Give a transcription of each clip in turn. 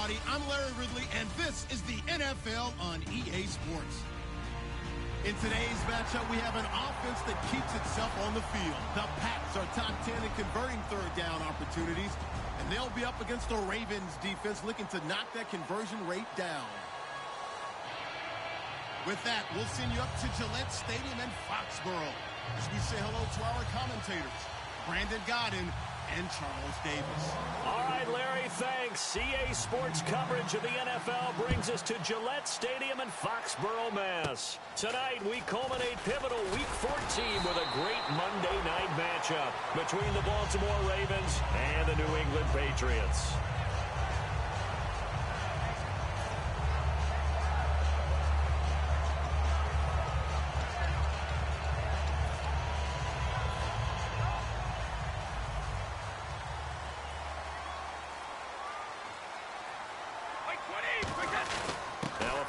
everybody. I'm Larry Ridley, and this is the NFL on EA Sports. In today's matchup, we have an offense that keeps itself on the field. The Pats are top 10 in converting third down opportunities, and they'll be up against the Ravens defense looking to knock that conversion rate down. With that, we'll send you up to Gillette Stadium in Foxborough as we say hello to our commentators, Brandon Godden and Charles Davis. All right, Larry, thanks. EA Sports coverage of the NFL brings us to Gillette Stadium in Foxborough, Mass. Tonight, we culminate pivotal Week 14 with a great Monday night matchup between the Baltimore Ravens and the New England Patriots.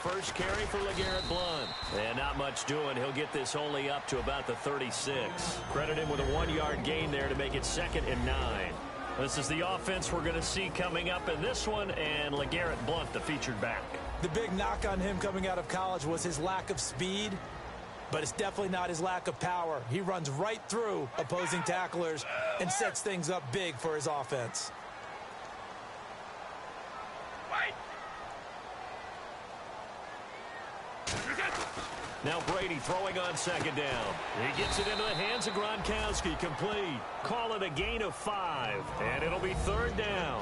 First carry for LeGarrette Blount. And not much doing. He'll get this only up to about the 36. Credit him with a 1-yard gain there to make it 2nd and 9. This is the offense we're going to see coming up in this one, and LeGarrette Blount, the featured back. The big knock on him coming out of college was his lack of speed, but it's definitely not his lack of power. He runs right through opposing tacklers and sets things up big for his offense. Now Brady throwing on 2nd down. He gets it into the hands of Gronkowski, complete. Call it a gain of 5, and it'll be 3rd down.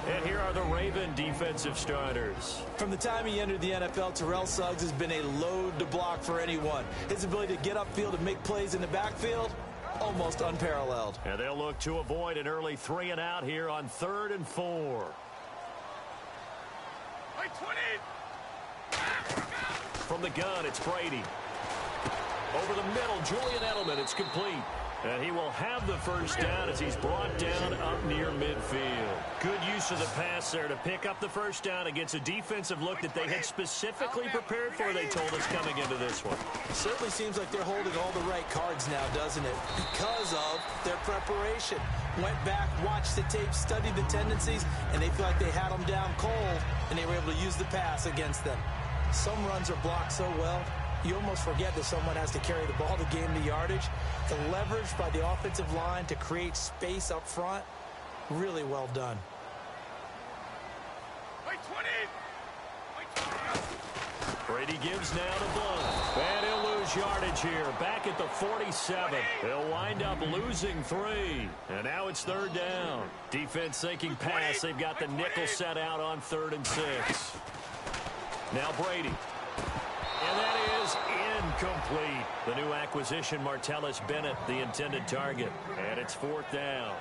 And here are the Raven defensive starters. From the time he entered the NFL, Terrell Suggs has been a load to block for anyone. His ability to get upfield and make plays in the backfield, almost unparalleled. And they'll look to avoid an early 3-and-out here on 3rd and 4. From the gun, it's Brady. Over the middle, Julian Edelman, it's complete. And he will have the first down as he's brought down up near midfield. Good use of the pass there to pick up the first down against a defensive look that they had specifically prepared for, they told us, coming into this one. It certainly seems like they're holding all the right cards now, doesn't it? Because of their preparation. Went back, watched the tape, studied the tendencies, and they feel like they had them down cold, and they were able to use the pass against them. Some runs are blocked so well, you almost forget that someone has to carry the ball to gain the yardage. The leverage by the offensive line to create space up front, really well done. Brady gives now to Blount. And he'll lose yardage here. Back at the 47. He'll wind up losing 3. And now it's 3rd down. Defense thinking pass. They've got the nickel set out on 3rd and 6. Now Brady. And that is incomplete. The new acquisition, Martellus Bennett, the intended target. And it's 4th down.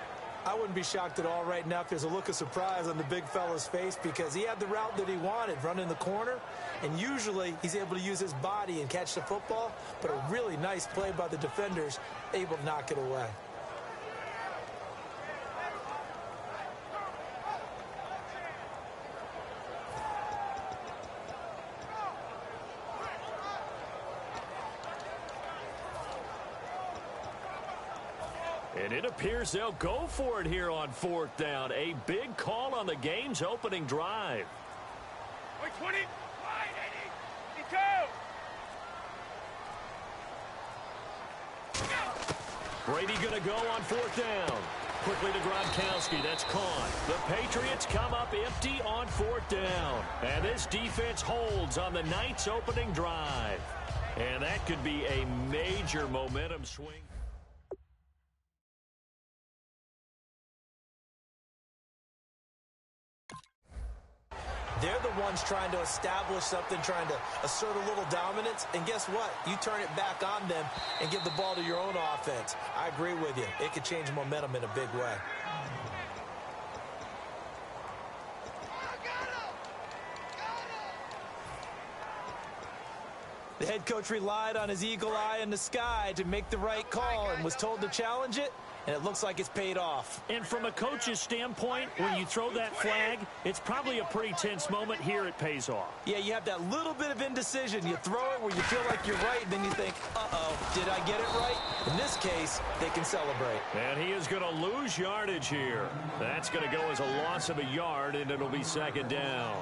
I wouldn't be shocked at all right now if there's a look of surprise on the big fella's face because he had the route that he wanted, running the corner. And usually he's able to use his body and catch the football. But a really nice play by the defenders, able to knock it away. And it appears they'll go for it here on 4th down. A big call on the game's opening drive. 20, 80, go! Brady going to go on 4th down. Quickly to Gronkowski. That's caught. The Patriots come up empty on 4th down. And this defense holds on the night's opening drive. And that could be a major momentum swing. They're the ones trying to establish something, trying to assert a little dominance. And guess what? You turn it back on them and give the ball to your own offense. I agree with you. It could change momentum in a big way. The head coach relied on his eagle eye in the sky to make the right call and was told to challenge it, and it looks like it's paid off. And from a coach's standpoint, when you throw that flag, it's probably a pretty tense moment. Here it pays off. Yeah, you have that little bit of indecision. You throw it where you feel like you're right, and then you think, uh-oh, did I get it right? In this case, they can celebrate. And he is going to lose yardage here. That's going to go as a loss of a yard, and it'll be second down.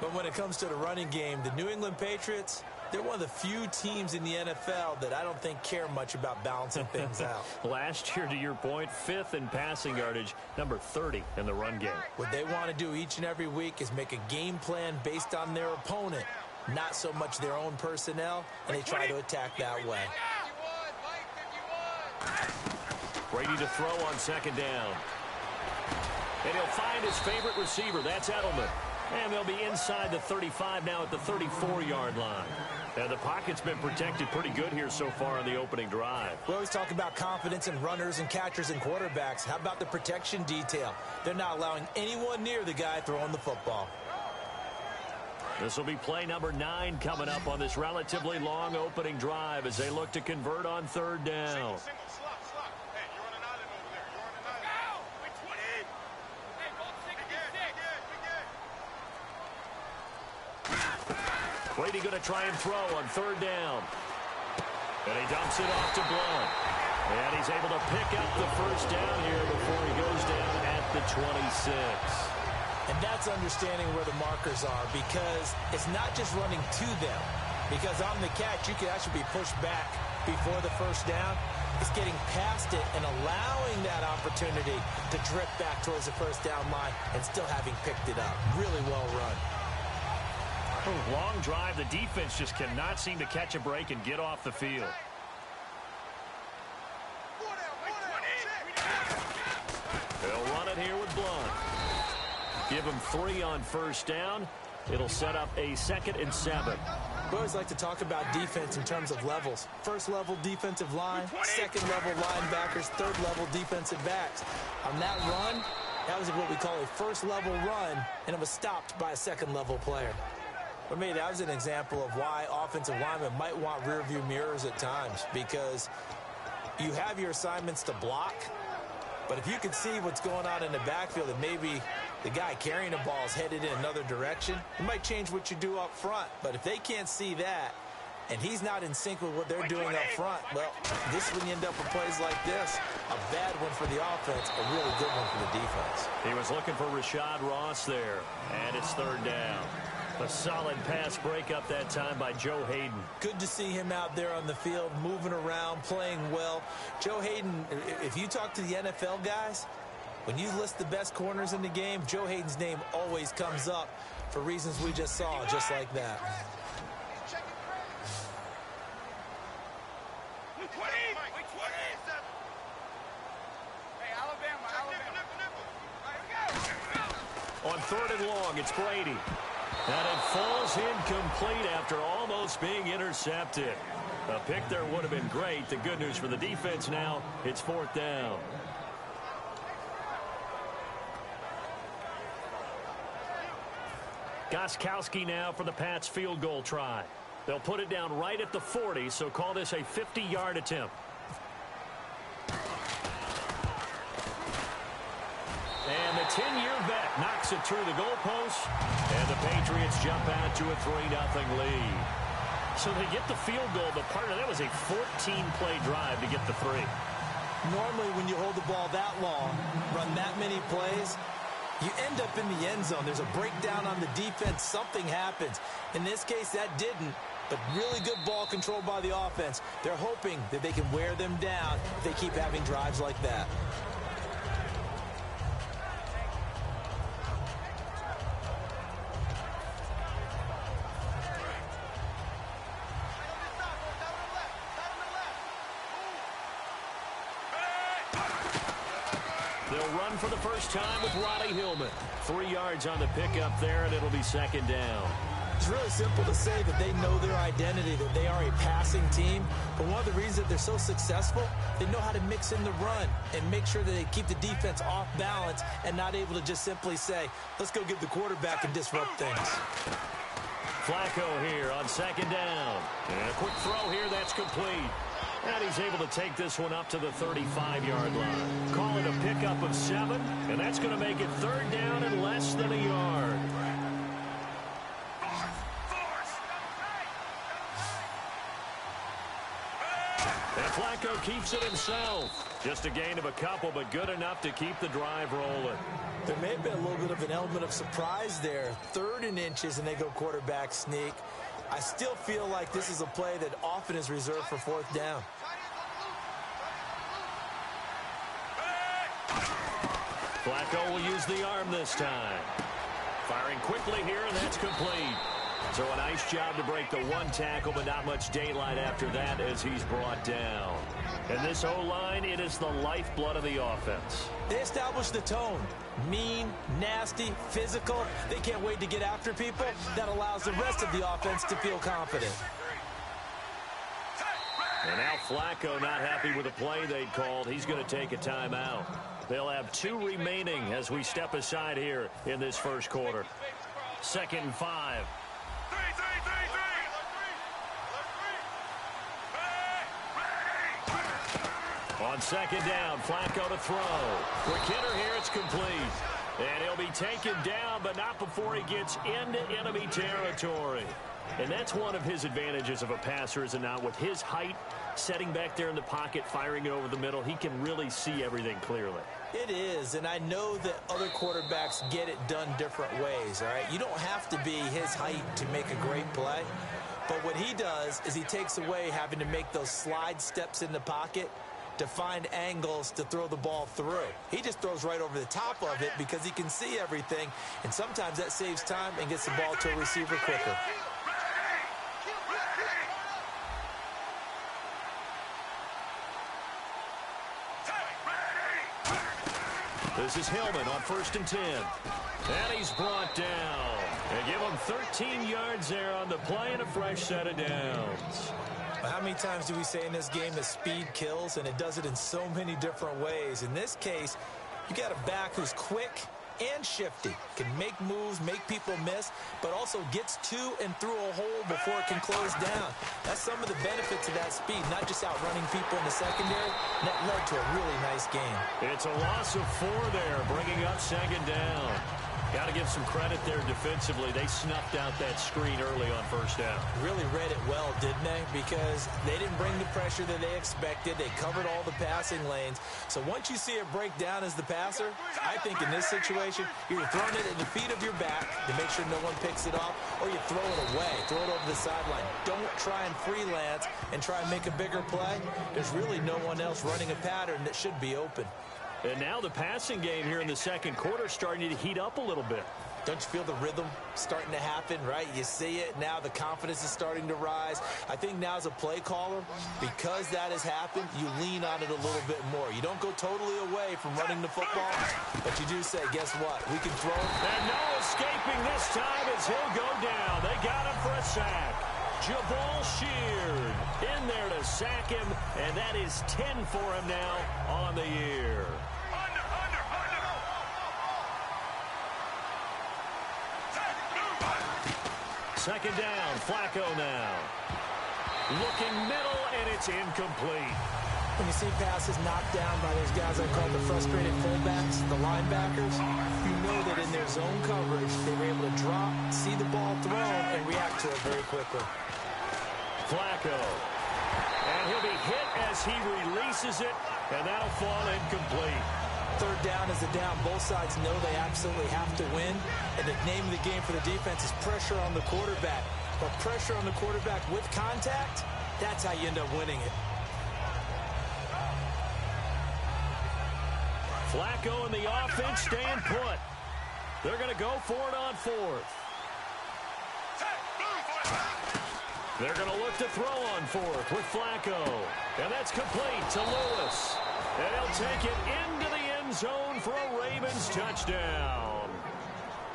But when it comes to the running game, the New England Patriots, they're one of the few teams in the NFL that I don't think care much about balancing things out. Last year, to your point, 5th in passing yardage, number 30 in the run game. What they want to do each and every week is make a game plan based on their opponent, not so much their own personnel, and they try to attack that way. Ready to throw on second down. And he'll find his favorite receiver. That's Edelman. And they'll be inside the 35 now at the 34-yard line. And the pocket's been protected pretty good here so far on the opening drive. We always talk about confidence in runners and catchers and quarterbacks. How about the protection detail? They're not allowing anyone near the guy throwing the football. This will be play number 9 coming up on this relatively long opening drive as they look to convert on third down. Brady going to try and throw on third down. And he dumps it off to Blunt. And he's able to pick up the first down here before he goes down at the 26. And that's understanding where the markers are, because it's not just running to them. Because on the catch, you can actually be pushed back before the first down. It's getting past it and allowing that opportunity to drip back towards the first down line and still having picked it up. Really well run. Long drive. The defense just cannot seem to catch a break and get off the field. They'll run it here with Blunt. Give him 3 on first down. It'll set up a 2nd and 7. We always like to talk about defense in terms of levels. First level defensive line, second level linebackers, third level defensive backs. On that run, that was what we call a first level run, and it was stopped by a second level player. For me, that was an example of why offensive linemen might want rear view mirrors at times, because you have your assignments to block, but if you can see what's going on in the backfield and maybe the guy carrying the ball is headed in another direction, it might change what you do up front. But if they can't see that and he's not in sync with what they're doing up front, well, this is when you end up with plays like this. A bad one for the offense, a really good one for the defense. He was looking for Rashad Ross there, and it's third down. A solid pass breakup that time by Joe Hayden. Good to see him out there on the field, moving around, playing well. Joe Hayden, if you talk to the NFL guys, when you list the best corners in the game, Joe Hayden's name always comes up for reasons we just saw, just like that. On third and long, it's Brady. And it falls incomplete after almost being intercepted. A pick there would have been great. The good news for the defense now, it's 4th down. Gostkowski now for the Pats field goal try. They'll put it down right at the 40, so call this a 50-yard attempt. And the 10-year vet knocks it through the goalpost, and the Patriots jump out to a 3-0 lead. So they get the field goal, but part of that was a 14-play drive to get the 3. Normally, when you hold the ball that long, run that many plays, you end up in the end zone. There's a breakdown on the defense. Something happens. In this case, that didn't, but really good ball control by the offense. They're hoping that they can wear them down if they keep having drives like that. They'll run for the first time with Roddy Hillman. 3 yards on the pickup there, and it'll be second down. It's really simple to say that they know their identity, that they are a passing team. But one of the reasons that they're so successful, they know how to mix in the run and make sure that they keep the defense off balance and not able to just simply say, let's go get the quarterback and disrupt things. Flacco here on second down. And a quick throw here, that's complete. And he's able to take this one up to the 35-yard line. Call it a pickup of 7, and that's going to make it 3rd down and less than a yard. And Flacco keeps it himself. Just a gain of a couple, but good enough to keep the drive rolling. There may have been a little bit of an element of surprise there. 3rd and inches, and they go quarterback sneak. I still feel like this is a play that often is reserved for 4th down. Flacco will use the arm this time. Firing quickly here, and that's complete. So a nice job to break the 1 tackle, but not much daylight after that as he's brought down. And this O-line, it is the lifeblood of the offense. They established the tone. Mean, nasty, physical. They can't wait to get after people. That allows the rest of the offense to feel confident. And now Flacco not happy with the play they'd called. He's going to take a timeout. They'll have 2 remaining as we step aside here in this first quarter. 2nd and 5. On 2nd down, Flacco to throw. Quick hitter here, it's complete. And he'll be taken down, but not before he gets into enemy territory. And that's one of his advantages of a passer, is it not? With his height, setting back there in the pocket, firing it over the middle, he can really see everything clearly. It is, and I know that other quarterbacks get it done different ways, all right? You don't have to be his height to make a great play. But what he does is he takes away having to make those slide steps in the pocket to find angles to throw the ball through. He just throws right over the top of it because he can see everything, and sometimes that saves time and gets the ball to a receiver quicker. This is Hillman on 1st and 10. And he's brought down. And give him 13 yards there on the play and a fresh set of downs. How many times do we say in this game that speed kills, and it does it in so many different ways? In this case, you got a back who's quick and shifty, can make moves, make people miss, but also gets to and through a hole before it can close down. That's some of the benefits of that speed, not just outrunning people in the secondary. And that led to a really nice game. It's a loss of 4 there, bringing up 2nd down. Got to give some credit there defensively. They snuffed out that screen early on 1st down. Really read it well, didn't they? Because they didn't bring the pressure that they expected. They covered all the passing lanes. So once you see it break down as the passer, I think in this situation, you're throwing it at the feet of your back to make sure no one picks it off, or you throw it away, throw it over the sideline. Don't try and freelance and try and make a bigger play. There's really no one else running a pattern that should be open. And now the passing game here in the 2nd quarter starting to heat up a little bit. Don't you feel the rhythm starting to happen, right? You see it. Now the confidence is starting to rise. I think now as a play caller, because that has happened, you lean on it a little bit more. You don't go totally away from running the football, but you do say, guess what? We can throw. And no escaping this time as he'll go down. They got him for a sack. Jabal Sheard in there to sack him, and that is 10 for him now on the year. Second down, Flacco now. Looking middle, and it's incomplete. When you see passes knocked down by those guys I call the frustrated fullbacks, the linebackers, you know that in their zone coverage, they were able to drop, see the ball thrown, and react to it very quickly. Flacco. And he'll be hit as he releases it, and that'll fall incomplete. 3rd down is a down. Both sides know they absolutely have to win. And the name of the game for the defense is pressure on the quarterback. But pressure on the quarterback with contact, that's how you end up winning it. Flacco and the offense staying put. They're going to go for it on 4th. They're going to look to throw on 4th with Flacco. And that's complete to Lewis. And he'll take it into the end zone for a Ravens touchdown.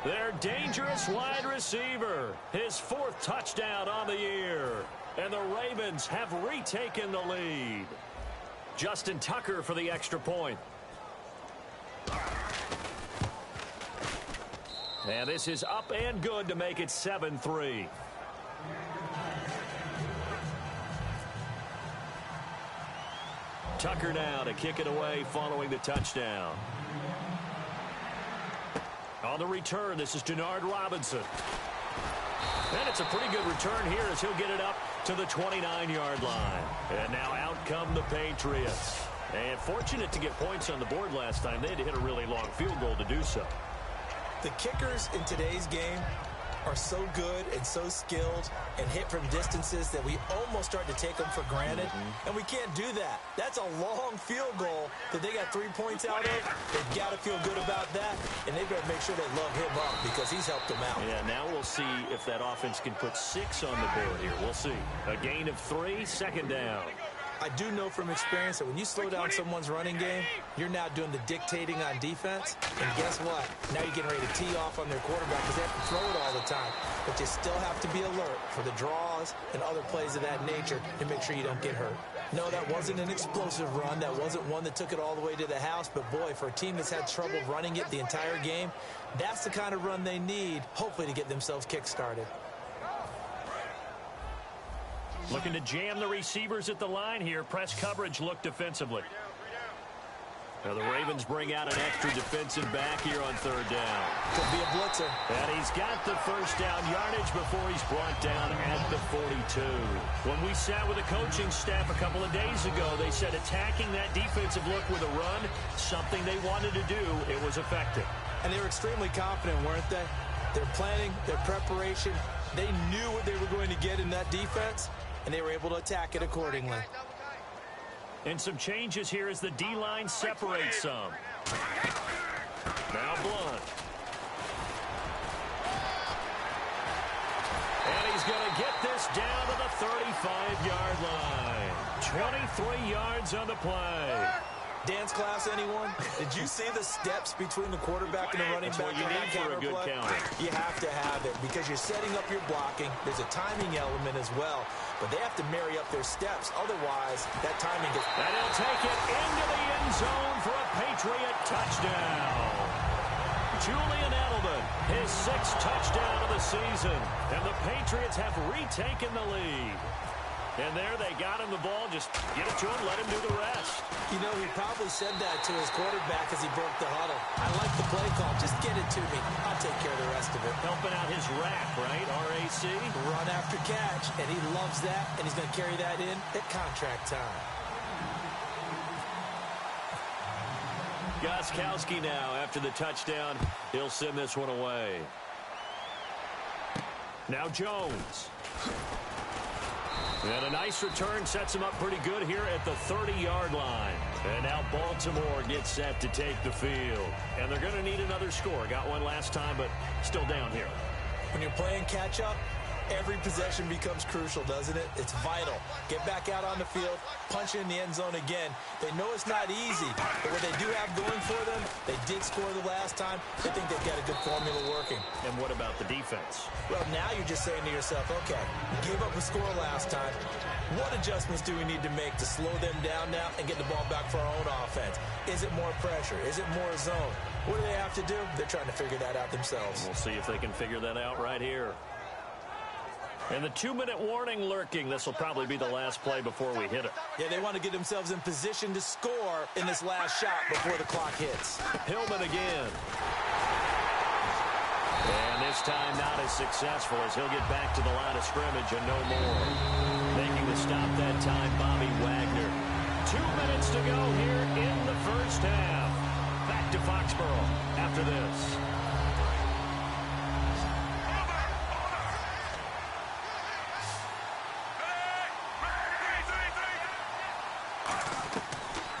Their dangerous wide receiver, his 4th touchdown on the year. And the Ravens have retaken the lead. Justin Tucker for the extra point. And this is up and good to make it 7-3. Tucker now to kick it away following the touchdown. On the return, this is Denard Robinson. And it's a pretty good return here as he'll get it up to the 29-yard line. And now out come the Patriots. And fortunate to get points on the board last time. They had to hit a really long field goal to do so. The kickers in today's game are so good and so skilled and hit from distances that we almost start to take them for granted. And we can't do that. That's a long field goal that they got 3 points out of. They've got to feel good about that, and they've got to make sure they love him up because he's helped them out. Yeah, now we'll see if that offense can put 6 on the board here. We'll see. A gain of 3, second down. I do know from experience that when you slow down someone's running game, you're now doing the dictating on defense. And guess what? Now you're getting ready to tee off on their quarterback because they have to throw it all the time. But you still have to be alert for the draws and other plays of that nature to make sure you don't get hurt. No, that wasn't an explosive run. That wasn't one that took it all the way to the house. But, boy, for a team that's had trouble running it the entire game, that's the kind of run they need, hopefully, to get themselves kick-started. Looking to jam the receivers at the line here. Press coverage look defensively. Now the Ravens bring out an extra defensive back here on third down. Could be a blitzer. And he's got the first down yardage before he's brought down at the 42. When we sat with the coaching staff a couple of days ago, they said attacking that defensive look with a run, something they wanted to do, it was effective. And they were extremely confident, weren't they? Their planning, their preparation, they knew what they were going to get in that defense, and they were able to attack it accordingly. And some changes here as the D-line separates some. Now Blunt. And he's going to get this down to the 35-yard line. 23 yards on the play. Dance class, anyone? Did you see the steps between the quarterback and the running back? That's what you need for a good counter. You have to have it because you're setting up your blocking. There's a timing element as well, but they have to marry up their steps. Otherwise, that timing gets... And he'll take it into the end zone for a Patriot touchdown. Julian Edelman, his 6th touchdown of the season, and the Patriots have retaken the lead. And there they got him the ball. Just get it to him, let him do the rest. You know, he probably said that to his quarterback as he broke the huddle. I like the play call. Just get it to me. I'll take care of the rest of it. Helping out his rack, right? RAC. Run after catch, and he loves that, and he's going to carry that in at contract time. Gostkowski now after the touchdown. He'll send this one away. Now Jones. And a nice return sets him up pretty good here at the 30-yard line. And now Baltimore gets set to take the field. And they're going to need another score. Got one last time, but still down here. When you're playing catch-up, every possession becomes crucial, doesn't it? It's vital. Get back out on the field, punch in the end zone again. They know it's not easy, but what they do have going for them, they did score the last time. They think they've got a good formula working. And what about the defense? Well, now you're just saying to yourself, okay, we gave up a score last time. What adjustments do we need to make to slow them down now and get the ball back for our own offense? Is it more pressure? Is it more zone? What do they have to do? They're trying to figure that out themselves. We'll see if they can figure that out right here. And the 2-minute warning lurking. This will probably be the last play before we hit it. Yeah, they want to get themselves in position to score in this last shot before the clock hits. Hillman again. And this time not as successful as he'll get back to the line of scrimmage and no more. Making the stop that time, Bobby Wagner. 2 minutes to go here in the first half. Back to Foxborough after this.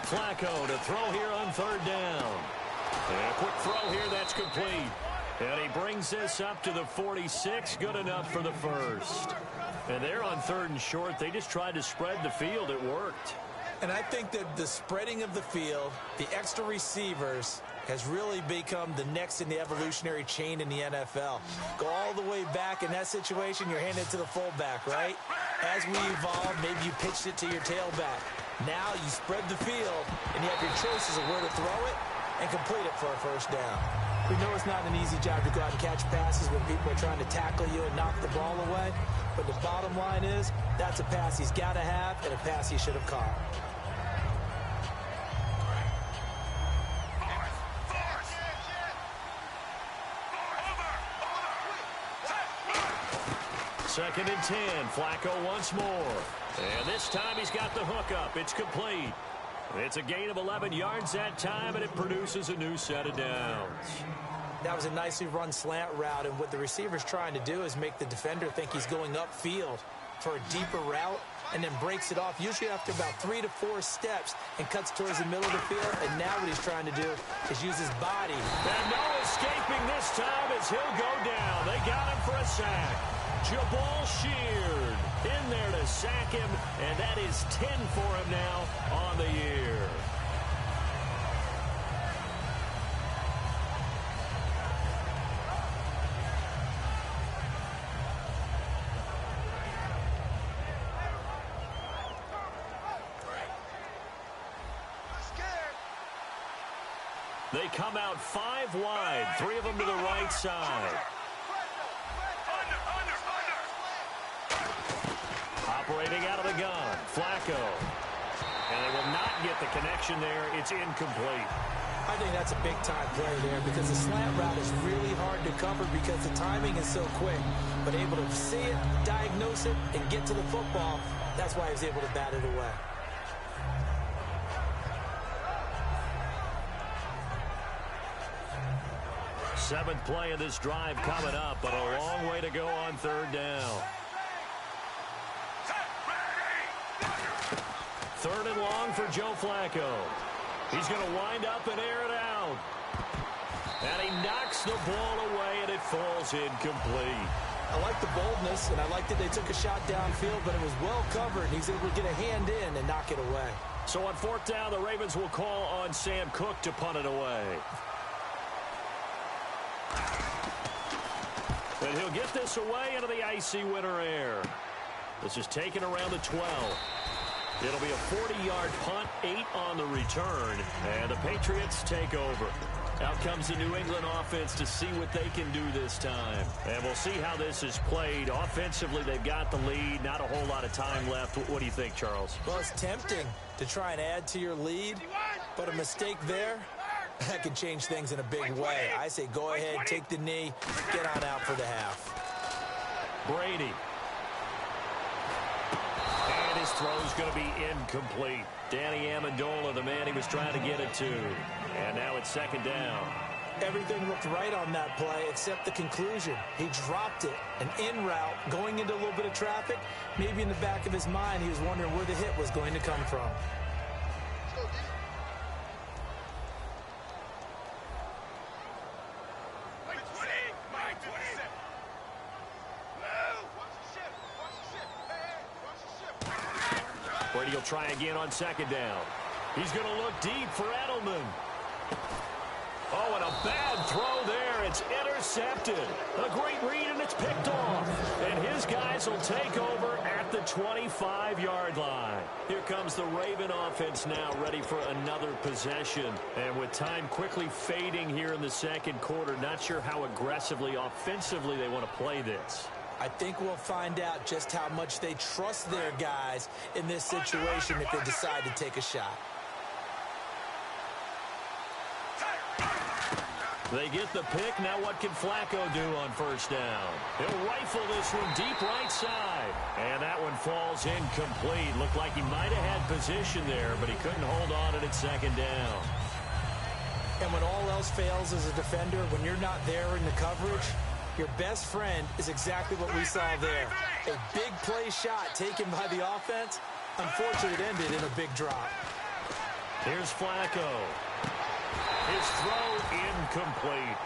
Flacco to throw here on third down. And a quick throw here, that's complete. And he brings this up to the 46, good enough for the first. And they're on 3rd and short. They just tried to spread the field. It worked. And I think that the spreading of the field, the extra receivers, has really become the next in the evolutionary chain in the NFL. Go all the way back in that situation, you're handed it to the fullback, right? As we evolve, maybe you pitched it to your tailback. Now you spread the field, and you have your choices of where to throw it and complete it for a first down. We know it's not an easy job to go out and catch passes when people are trying to tackle you and knock the ball away. But the bottom line is, that's a pass he's got to have and a pass he should have caught. 2nd and 10. Flacco once more. And this time he's got the hook up. It's complete. It's a gain of 11 yards that time, and it produces a new set of downs. That was a nicely run slant route, and what the receiver's trying to do is make the defender think he's going upfield for a deeper route, and then breaks it off, usually after about 3 to 4 steps, and cuts towards the middle of the field. And now what he's trying to do is use his body. And no escaping this time as he'll go down. They got him for a sack. Jabal Sheard in there to sack him, and that is 10 for him now on the year. They come out 5 wide, 3 of them to the right side. Operating out of the gun, Flacco. And they will not get the connection there. It's incomplete. I think that's a big-time play there because the slant route is really hard to cover because the timing is so quick. But able to see it, diagnose it, and get to the football, that's why he was able to bat it away. Seventh play of this drive coming up, but a long way to go on 3rd down. 3rd and long for Joe Flacco. He's going to wind up and air it out. And he knocks the ball away, and it falls incomplete. I like the boldness, and I like that they took a shot downfield, but it was well covered. He's able to get a hand in and knock it away. So on 4th down, the Ravens will call on Sam Cook to punt it away. And he'll get this away into the icy winter air. This is taken around the 12. It'll be a 40-yard punt, 8 on the return, and the Patriots take over. Out comes the New England offense to see what they can do this time. And we'll see how this is played. Offensively, they've got the lead. Not a whole lot of time left. What do you think, Charles? Well, it's tempting to try and add to your lead, but a mistake there, that can change things in a big way. I say go ahead, take the knee, get on out for the half. Brady. And his throw's going to be incomplete. Danny Amendola, the man he was trying to get it to. And now it's 2nd down. Everything looked right on that play except the conclusion. He dropped it, an in route, going into a little bit of traffic. Maybe in the back of his mind, he was wondering where the hit was going to come from. Brady will try again on 2nd down. He's going to look deep for Edelman. Oh, and a bad throw there. It's intercepted. A great read, and it's picked off. And his guys will take over at the 25-yard line. Here comes the Raven offense now, ready for another possession. And with time quickly fading here in the 2nd quarter, not sure how aggressively, offensively they want to play this. I think we'll find out just how much they trust their guys in this situation if they decide to take a shot. They get the pick. Now what can Flacco do on 1st down? He'll rifle this one deep right side. And that one falls incomplete. Looked like he might have had position there, but he couldn't hold on at 2nd down. And when all else fails as a defender, when you're not there in the coverage, your best friend is exactly what we saw there. A big play shot taken by the offense. Unfortunately, it ended in a big drop. Here's Flacco. His throw incomplete.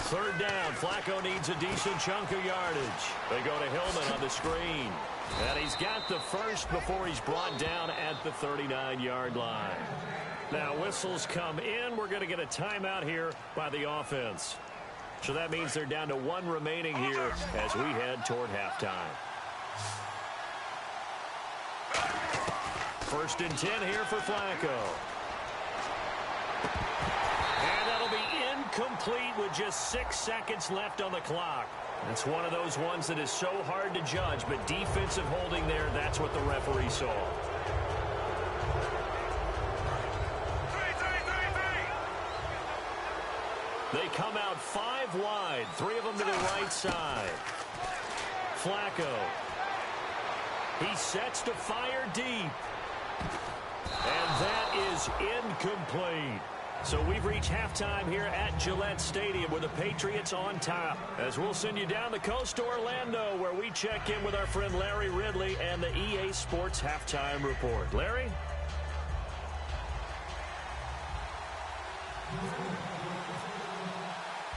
Third down. Flacco needs a decent chunk of yardage. They go to Hillman on the screen. And he's got the first before he's brought down at the 39-yard line. Now whistles come in. We're going to get a timeout here by the offense. So that means they're down to 1 remaining here as we head toward halftime. First and 10 here for Flacco. And that'll be incomplete with just 6 seconds left on the clock. It's one of those ones that is so hard to judge, but defensive holding there, that's what the referee saw. They come out 5 wide, 3 of them to the right side. Flacco. He sets to fire deep. And that is incomplete. So we've reached halftime here at Gillette Stadium with the Patriots on top. As we'll send you down the coast to Orlando, where we check in with our friend Larry Ridley and the EA Sports Halftime Report. Larry?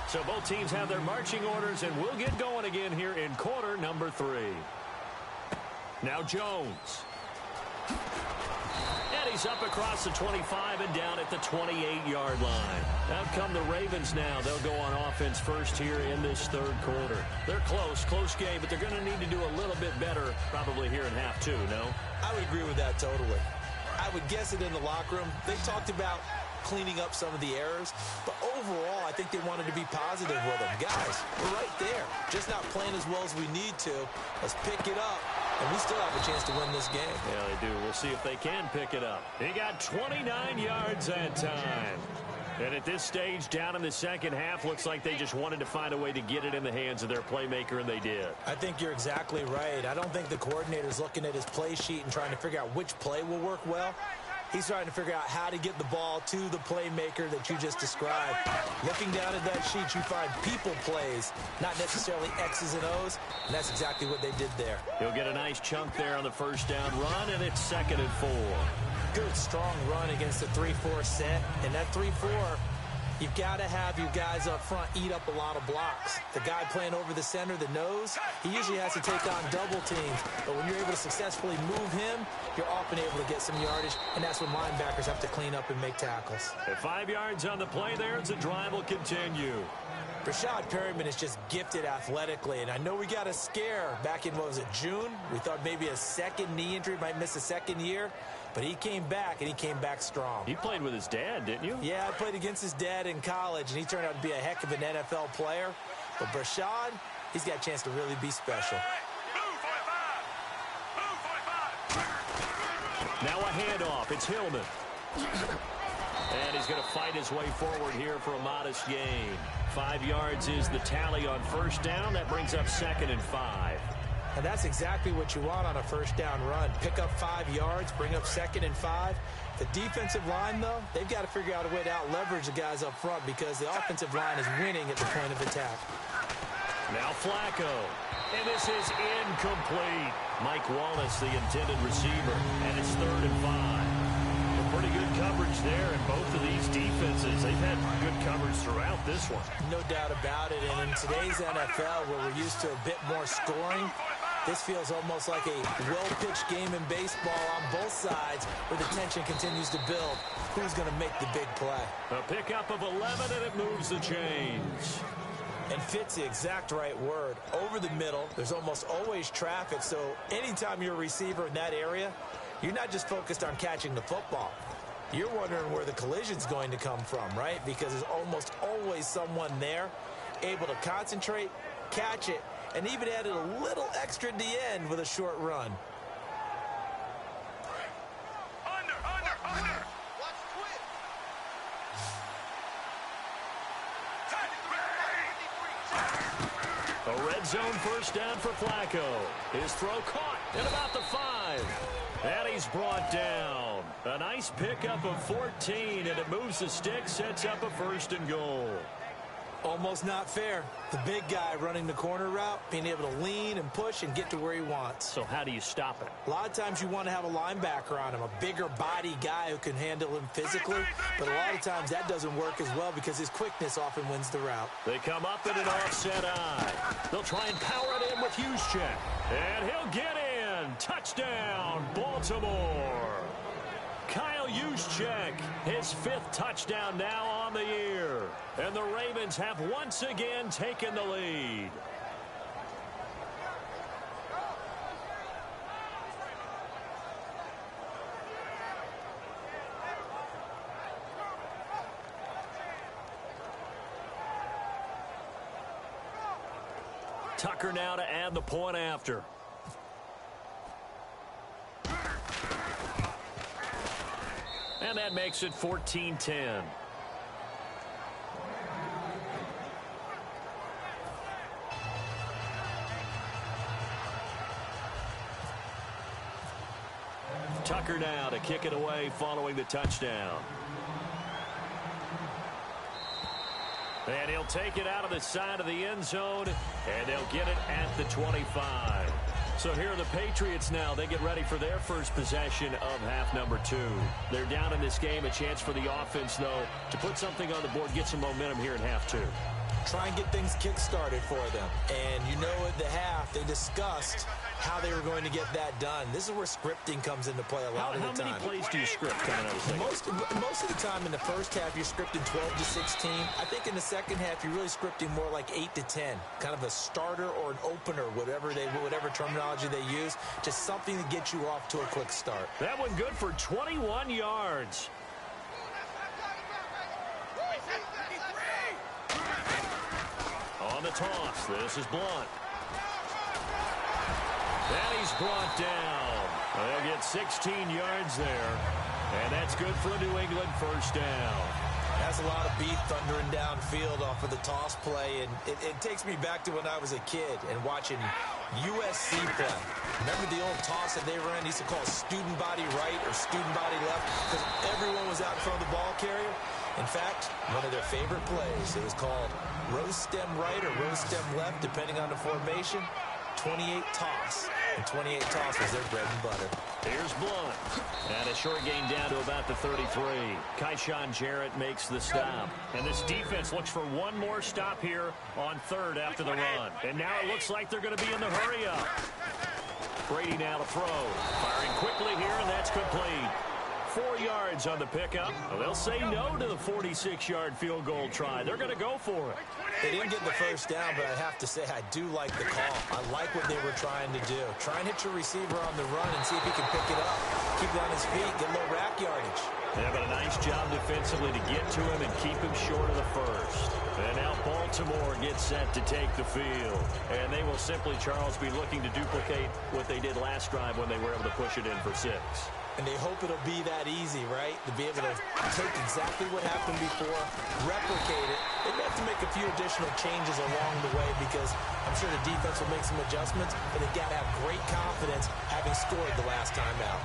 So both teams have their marching orders, and we'll get going again here in quarter number 3. Now Jones. And he's up across the 25 and down at the 28-yard line. Out come the Ravens now. They'll go on offense first here in this third quarter. They're close game, but they're going to need to do a little bit better probably here in half 2, no? I would agree with that totally. I would guess it in the locker room. They talked about cleaning up some of the errors, but overall I think they wanted to be positive with them. Guys, we're right there, just not playing as well as we need to. Let's pick it up, and we still have a chance to win this game. Yeah, they do. We'll see if they can pick it up. He got 29 yards that time. And at this stage, down in the second half, looks like they just wanted to find a way to get it in the hands of their playmaker, and they did. I think you're exactly right. I don't think the coordinator's looking at his play sheet and trying to figure out which play will work well. He's trying to figure out how to get the ball to the playmaker that you just described. Looking down at that sheet, you find people plays, not necessarily X's and O's, and that's exactly what they did there. He'll get a nice chunk there on the first down run, and it's 2nd and 4. Good, strong run against the 3-4 set, and that 3-4, you've got to have your guys up front eat up a lot of blocks. The guy playing over the center, the nose, he usually has to take on double teams. But when you're able to successfully move him, you're often able to get some yardage, and that's when linebackers have to clean up and make tackles. At 5 yards on the play there, as the drive will continue. Rashad Perryman is just gifted athletically, and I know we got a scare back in, what was it, June? We thought maybe a second knee injury, might miss a second year. But he came back, and he came back strong. You played with his dad, didn't you? Yeah, I played against his dad in college, and he turned out to be a heck of an NFL player. But Brashad, he's got a chance to really be special. Now a handoff. It's Hillman. And he's going to fight his way forward here for a modest gain. 5 yards is the tally on first down. That brings up 2nd and 5. And that's exactly what you want on a first down run. Pick up 5 yards, bring up 2nd and 5. The defensive line, though, they've got to figure out a way to out-leverage the guys up front because the offensive line is winning at the point of attack. Now Flacco. And this is incomplete. Mike Wallace, the intended receiver, and it's 3rd and 5. Pretty good coverage there in both of these defenses. They've had good coverage throughout this one. No doubt about it. And in today's NFL, where we're used to a bit more scoring, this feels almost like a well-pitched game in baseball on both sides where the tension continues to build. Who's going to make the big play? A pickup of 11, and it moves the chains. And fits the exact right word. Over the middle, there's almost always traffic, so anytime you're a receiver in that area, you're not just focused on catching the football. You're wondering where the collision's going to come from, right? Because there's almost always someone there able to concentrate, catch it, and even added a little extra at the end with a short run. Under. A red zone first down for Flacco. His throw caught at about the 5. And he's brought down. A nice pickup of 14, and it moves the stick, sets up a 1st and goal. Almost not fair. The big guy running the corner route, being able to lean and push and get to where he wants. So how do you stop it? A lot of times you want to have a linebacker on him, a bigger body guy who can handle him physically, but a lot of times that doesn't work as well because his quickness often wins the route. They come up in an offset eye. They'll try and power it in with Juszczyk. And he'll get in. Touchdown, Baltimore. Kyle Juszczyk, his 5th touchdown now on the year. And the Ravens have once again taken the lead. Tucker now to add the point after. And that makes it 14-10. Tucker now to kick it away following the touchdown. And he'll take it out of the side of the end zone, and they'll get it at the 25. So here are the Patriots now. They get ready for their first possession of half number 2. They're down in this game. A chance for the offense, though, to put something on the board, get some momentum here in half 2. Try and get things kick-started for them. And you know at the half, they discussed how they were going to get that done. This is where scripting comes into play a lot of the time. How many plays do you script coming out of the second? Most of the time in the first half, you're scripting 12 to 16. I think in the second half, you're really scripting more like 8 to 10. Kind of a starter or an opener, whatever terminology they use. Just something to get you off to a quick start. That one good for 21 yards. On the toss, this is Blunt. And he's brought down. They'll get 16 yards there. And that's good for a New England first down. That's a lot of beef thundering downfield off of the toss play. And it takes me back to when I was a kid and watching USC play. Remember the old toss that they ran? They used to call student body right or student body left because everyone was out in front of the ball carrier. In fact, one of their favorite plays, it was called roast stem right or roast stem left, depending on the formation. 28 toss. And 28 toss was their bread and butter. Here's Blunt. And a short gain down to about the 33. Kyshawn Jarrett makes the stop. And this defense looks for one more stop here on third after the run. And now it looks like they're going to be in the hurry up. Brady now to throw. Firing quickly here, and that's complete. 4 yards on the pickup. Well, they'll say no to the 46-yard field goal try. They're going to go for it. They didn't get the first down, but I have to say I do like the call. I like what they were trying to do. Try and hit your receiver on the run and see if he can pick it up. Keep it on his feet, get a little rack yardage. Yeah, but a nice job defensively to get to him and keep him short of the first. And now Baltimore gets set to take the field. And they will simply, Charles, be looking to duplicate what they did last drive when they were able to push it in for 6. And they hope it'll be that easy, right? To be able to take exactly what happened before, replicate it. They may have to make a few additional changes along the way because I'm sure the defense will make some adjustments, but they've got to have great confidence having scored the last time out.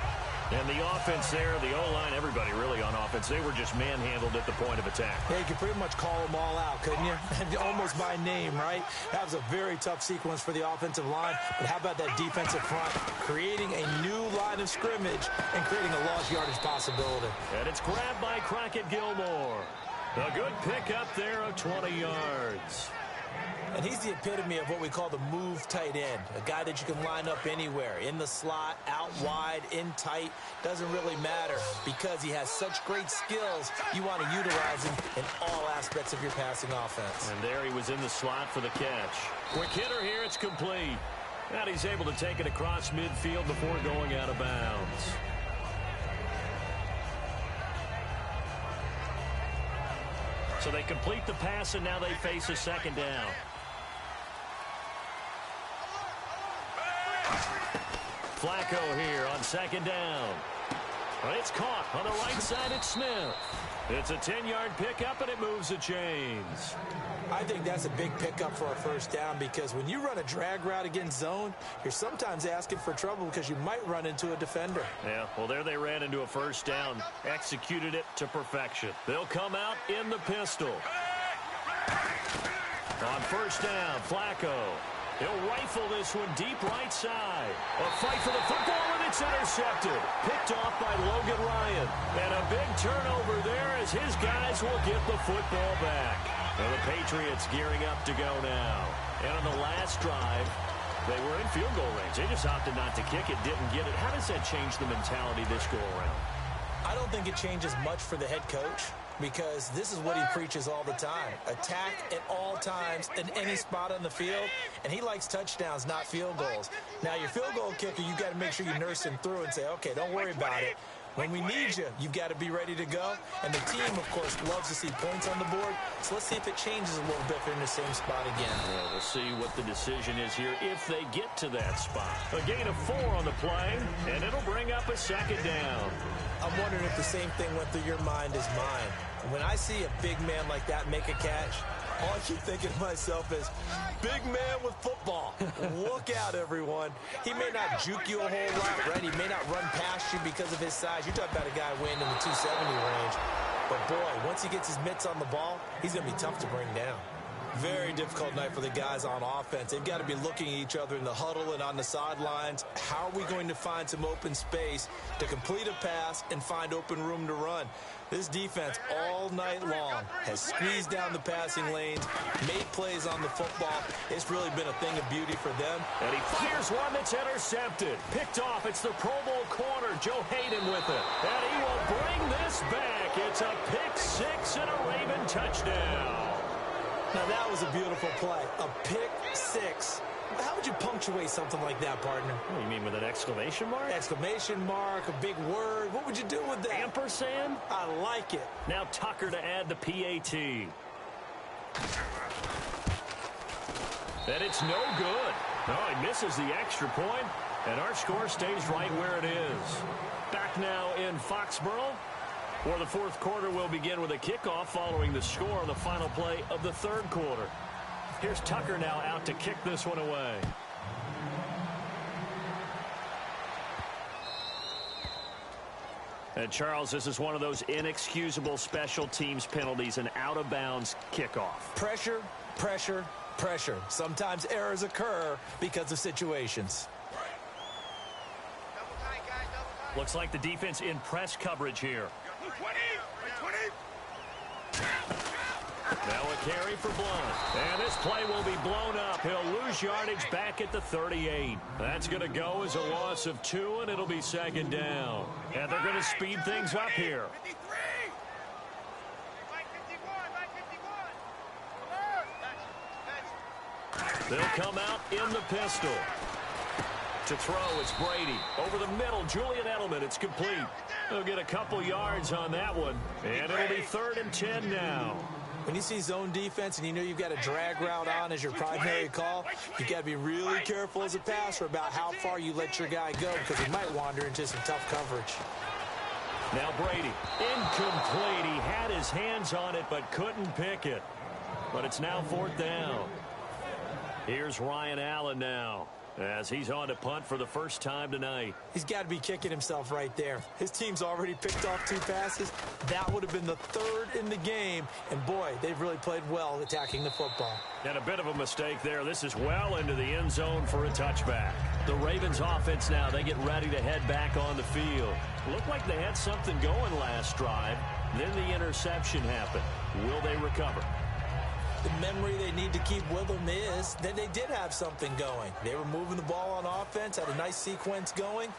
And the offense there, the O-line, everybody really on offense, they were just manhandled at the point of attack. Yeah, you could pretty much call them all out, couldn't you? Almost by name, right? That was a very tough sequence for the offensive line. But how about that defensive front? Creating a new line of scrimmage and creating a lost yardage possibility. And it's grabbed by Crockett Gilmore. A good pickup there of 20 yards. And he's the epitome of what we call the move tight end, a guy that you can line up anywhere, in the slot, out wide, in tight, doesn't really matter because he has such great skills. You want to utilize him in all aspects of your passing offense. And there he was in the slot for the catch. Quick hitter here, it's complete. And he's able to take it across midfield before going out of bounds. So they complete the pass, and now they face a second down. Flacco here on second down. But it's caught on the right side. It's Smith. It's a 10-yard pickup, and it moves the chains. I think that's a big pickup for a first down because when you run a drag route against zone, you're sometimes asking for trouble because you might run into a defender. Yeah, well, there they ran into a first down, executed it to perfection. They'll come out in the pistol. On first down, Flacco. He'll rifle this one deep right side. A fight for the football, and it's intercepted. Picked off by Logan Ryan. And a big turnover there as his guys will get the football back. And the Patriots gearing up to go now. And on the last drive, they were in field goal range. They just opted not to kick it, didn't get it. How does that change the mentality this go around? I don't think it changes much for the head coach because this is what he preaches all the time. Attack at all times in any spot on the field, and he likes touchdowns, not field goals. Now, your field goal kicker, you got to make sure you nurse him through and say, okay, don't worry about it. When we need you, you've got to be ready to go. And the team, of course, loves to see points on the board. So let's see if it changes a little bit if they're in the same spot again. Well, we'll see what the decision is here if they get to that spot. A gain of 4 on the play, and it'll bring up a second down. I'm wondering if the same thing went through your mind as mine. When I see a big man like that make a catch, all I keep thinking to myself is, big man with football. Look out, everyone. He may not juke you a whole lot, right? He may not run past you because of his size. You're talking about a guy weighing in the 270 range. But, boy, once he gets his mitts on the ball, he's going to be tough to bring down. Very difficult night for the guys on offense. They've got to be looking at each other in the huddle and on the sidelines. How are we going to find some open space to complete a pass and find open room to run? This defense all night long has squeezed down the passing lanes, made plays on the football. It's really been a thing of beauty for them. And he fires one that's intercepted. Picked off. It's the Pro Bowl corner, Joe Hayden with it. And he will bring this back. It's a pick 6 and a Raven touchdown. Now, that was a beautiful play. A pick 6. How would you punctuate something like that, partner? What, you mean with an exclamation mark? Exclamation mark, a big word. What would you do with that? Ampersand? I like it. Now Tucker to add the PAT. And it's no good. No, he misses the extra point, and our score stays right where it is. Back now in Foxborough, where the fourth quarter will begin with a kickoff following the score on the final play of the third quarter. Here's Tucker now out to kick this one away. And Charles, this is one of those inexcusable special teams penalties, an out-of-bounds kickoff. Pressure, pressure, pressure. Sometimes errors occur because of situations. Looks like the defense in press coverage here. 20. Now a carry for Blunt. And this play will be blown up. He'll lose yardage back at the 38. That's going to go as a loss of 2, and it'll be second down. And they're going to speed things up here. 53. 51. They'll come out in the pistol. To throw, it's Brady. Over the middle, Julian Edelman. It's complete. They'll get a couple yards on that one. And it'll be 3rd and 10 now. When you see zone defense and you know you've got a drag route on as your primary call, you've got to be really careful as a passer about how far you let your guy go because he might wander into some tough coverage. Now Brady. Incomplete. He had his hands on it but couldn't pick it. But it's now 4th down. Here's Ryan Allen now, as he's on to punt for the first time tonight. He's got to be kicking himself right there. His team's already picked off 2 passes. That would have been the 3rd in the game. And, boy, they've really played well attacking the football. And a bit of a mistake there. This is well into the end zone for a touchback. The Ravens offense now, they get ready to head back on the field. Looked like they had something going last drive. Then the interception happened. Will they recover? The memory they need to keep with them is that they did have something going. They were moving the ball on offense, had a nice sequence going.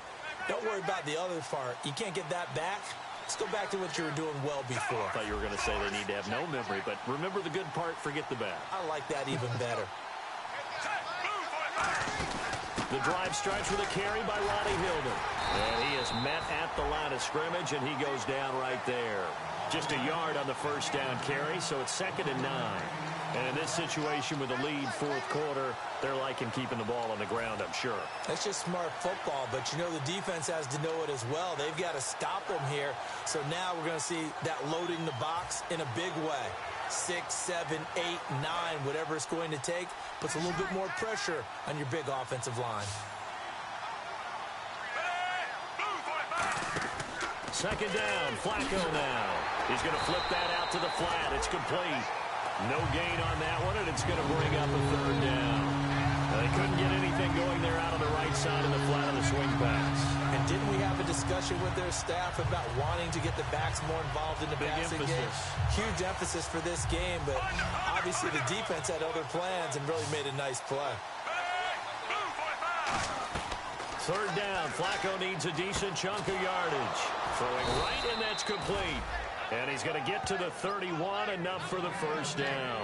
Don't worry about the other part. You can't get that back. Let's go back to what you were doing well before. I thought you were going to say they need to have no memory, but remember the good part, forget the bad. I like that even better. The drive starts with a carry by Ronnie Hilden. And he is met at the line of scrimmage, and he goes down right there. Just a yard on the first down carry, so it's 2nd and 9. And in this situation with a lead fourth quarter, they're liking keeping the ball on the ground, I'm sure. That's just smart football, but you know the defense has to know it as well. They've got to stop them here. So now we're going to see that loading the box in a big way. 6, 7, 8, 9, whatever it's going to take, puts a little bit more pressure on your big offensive line. 2nd down, Flacco now. He's going to flip that out to the flat. It's complete. No gain on that one, and it's going to bring up a 3rd down. They couldn't get anything going there out on the right side of the flat of the swing pass. And didn't we have a discussion with their staff about wanting to get the backs more involved in the passing game? Huge emphasis for this game, but obviously the defense had other plans and really made a nice play. 3rd down, Flacco needs a decent chunk of yardage. Throwing right, and that's complete. And he's going to get to the 31, enough for the first down.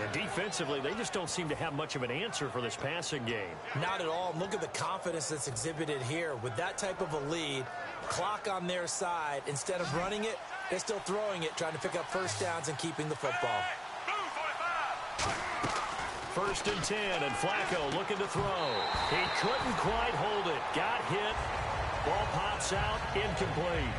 And defensively, they just don't seem to have much of an answer for this passing game. Not at all. Look at the confidence that's exhibited here. With that type of a lead, clock on their side, instead of running it, they're still throwing it, trying to pick up first downs and keeping the football. First and 10, and Flacco looking to throw. He couldn't quite hold it. Got hit. Ball pops out, incomplete.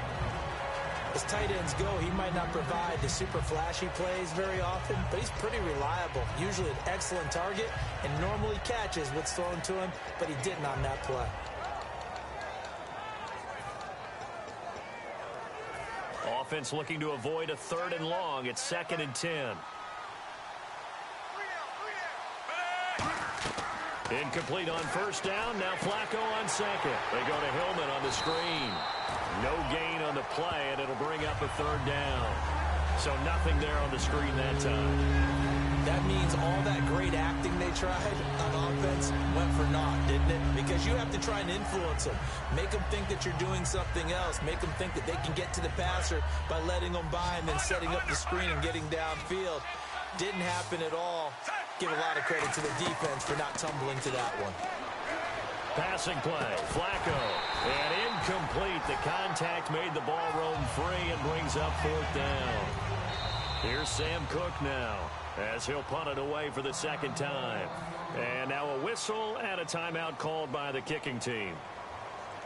As tight ends go, he might not provide the super flashy plays very often, but he's pretty reliable. Usually an excellent target and normally catches what's thrown to him, but he didn't on that play. Offense looking to avoid a 3rd and long. It's 2nd and 10. Incomplete on first down. Now Flacco on second. They go to Hillman on the screen. No gain on the play, and it'll bring up a 3rd down. So nothing there on the screen that time. That means all that great acting they tried on offense went for naught, didn't it? Because you have to try and influence them. Make them think that you're doing something else. Make them think that they can get to the passer by letting them by and then setting up the screen and getting downfield. Didn't happen at all. Give a lot of credit to the defense for not tumbling to that one. Passing play, Flacco, and incomplete. The contact made the ball roam free and brings up 4th down. Here's Sam Cook now, as he'll punt it away for the 2nd time. And now a whistle and a timeout called by the kicking team.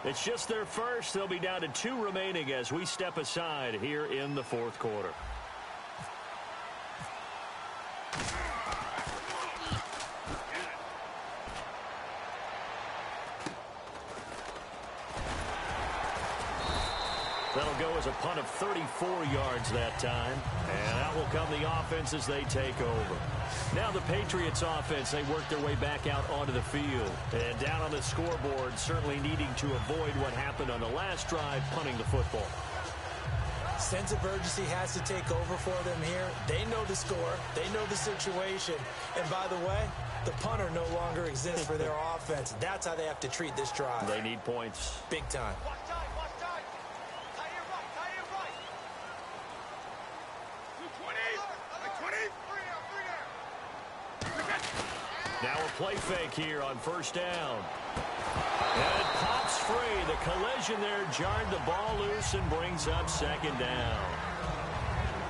It's just their first. They'll be down to 2 remaining as we step aside here in the 4th quarter. That'll go as a punt of 34 yards that time. And out will come the offense as they take over. Now the Patriots offense, they work their way back out onto the field. And down on the scoreboard, certainly needing to avoid what happened on the last drive, punting the football. Sense of urgency has to take over for them here. They know the score. They know the situation. And by the way, the punter no longer exists for their offense. That's how they have to treat this drive. They need points. Big time. Now a play fake here on first down. And it pops free. The collision there jarred the ball loose and brings up 2nd down.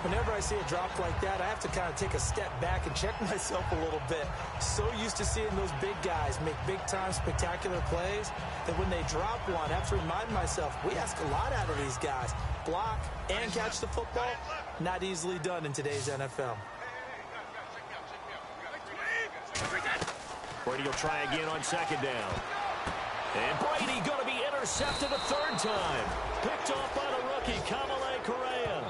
Whenever I see a drop like that, I have to kind of take a step back and check myself a little bit. So used to seeing those big guys make big-time spectacular plays that when they drop one, I have to remind myself, we ask a lot out of these guys. Block and catch the football, not easily done in today's NFL. Brady will try again on 2nd down. And Brady going to be intercepted a 3rd time. Picked off by the rookie, Kamale Correa.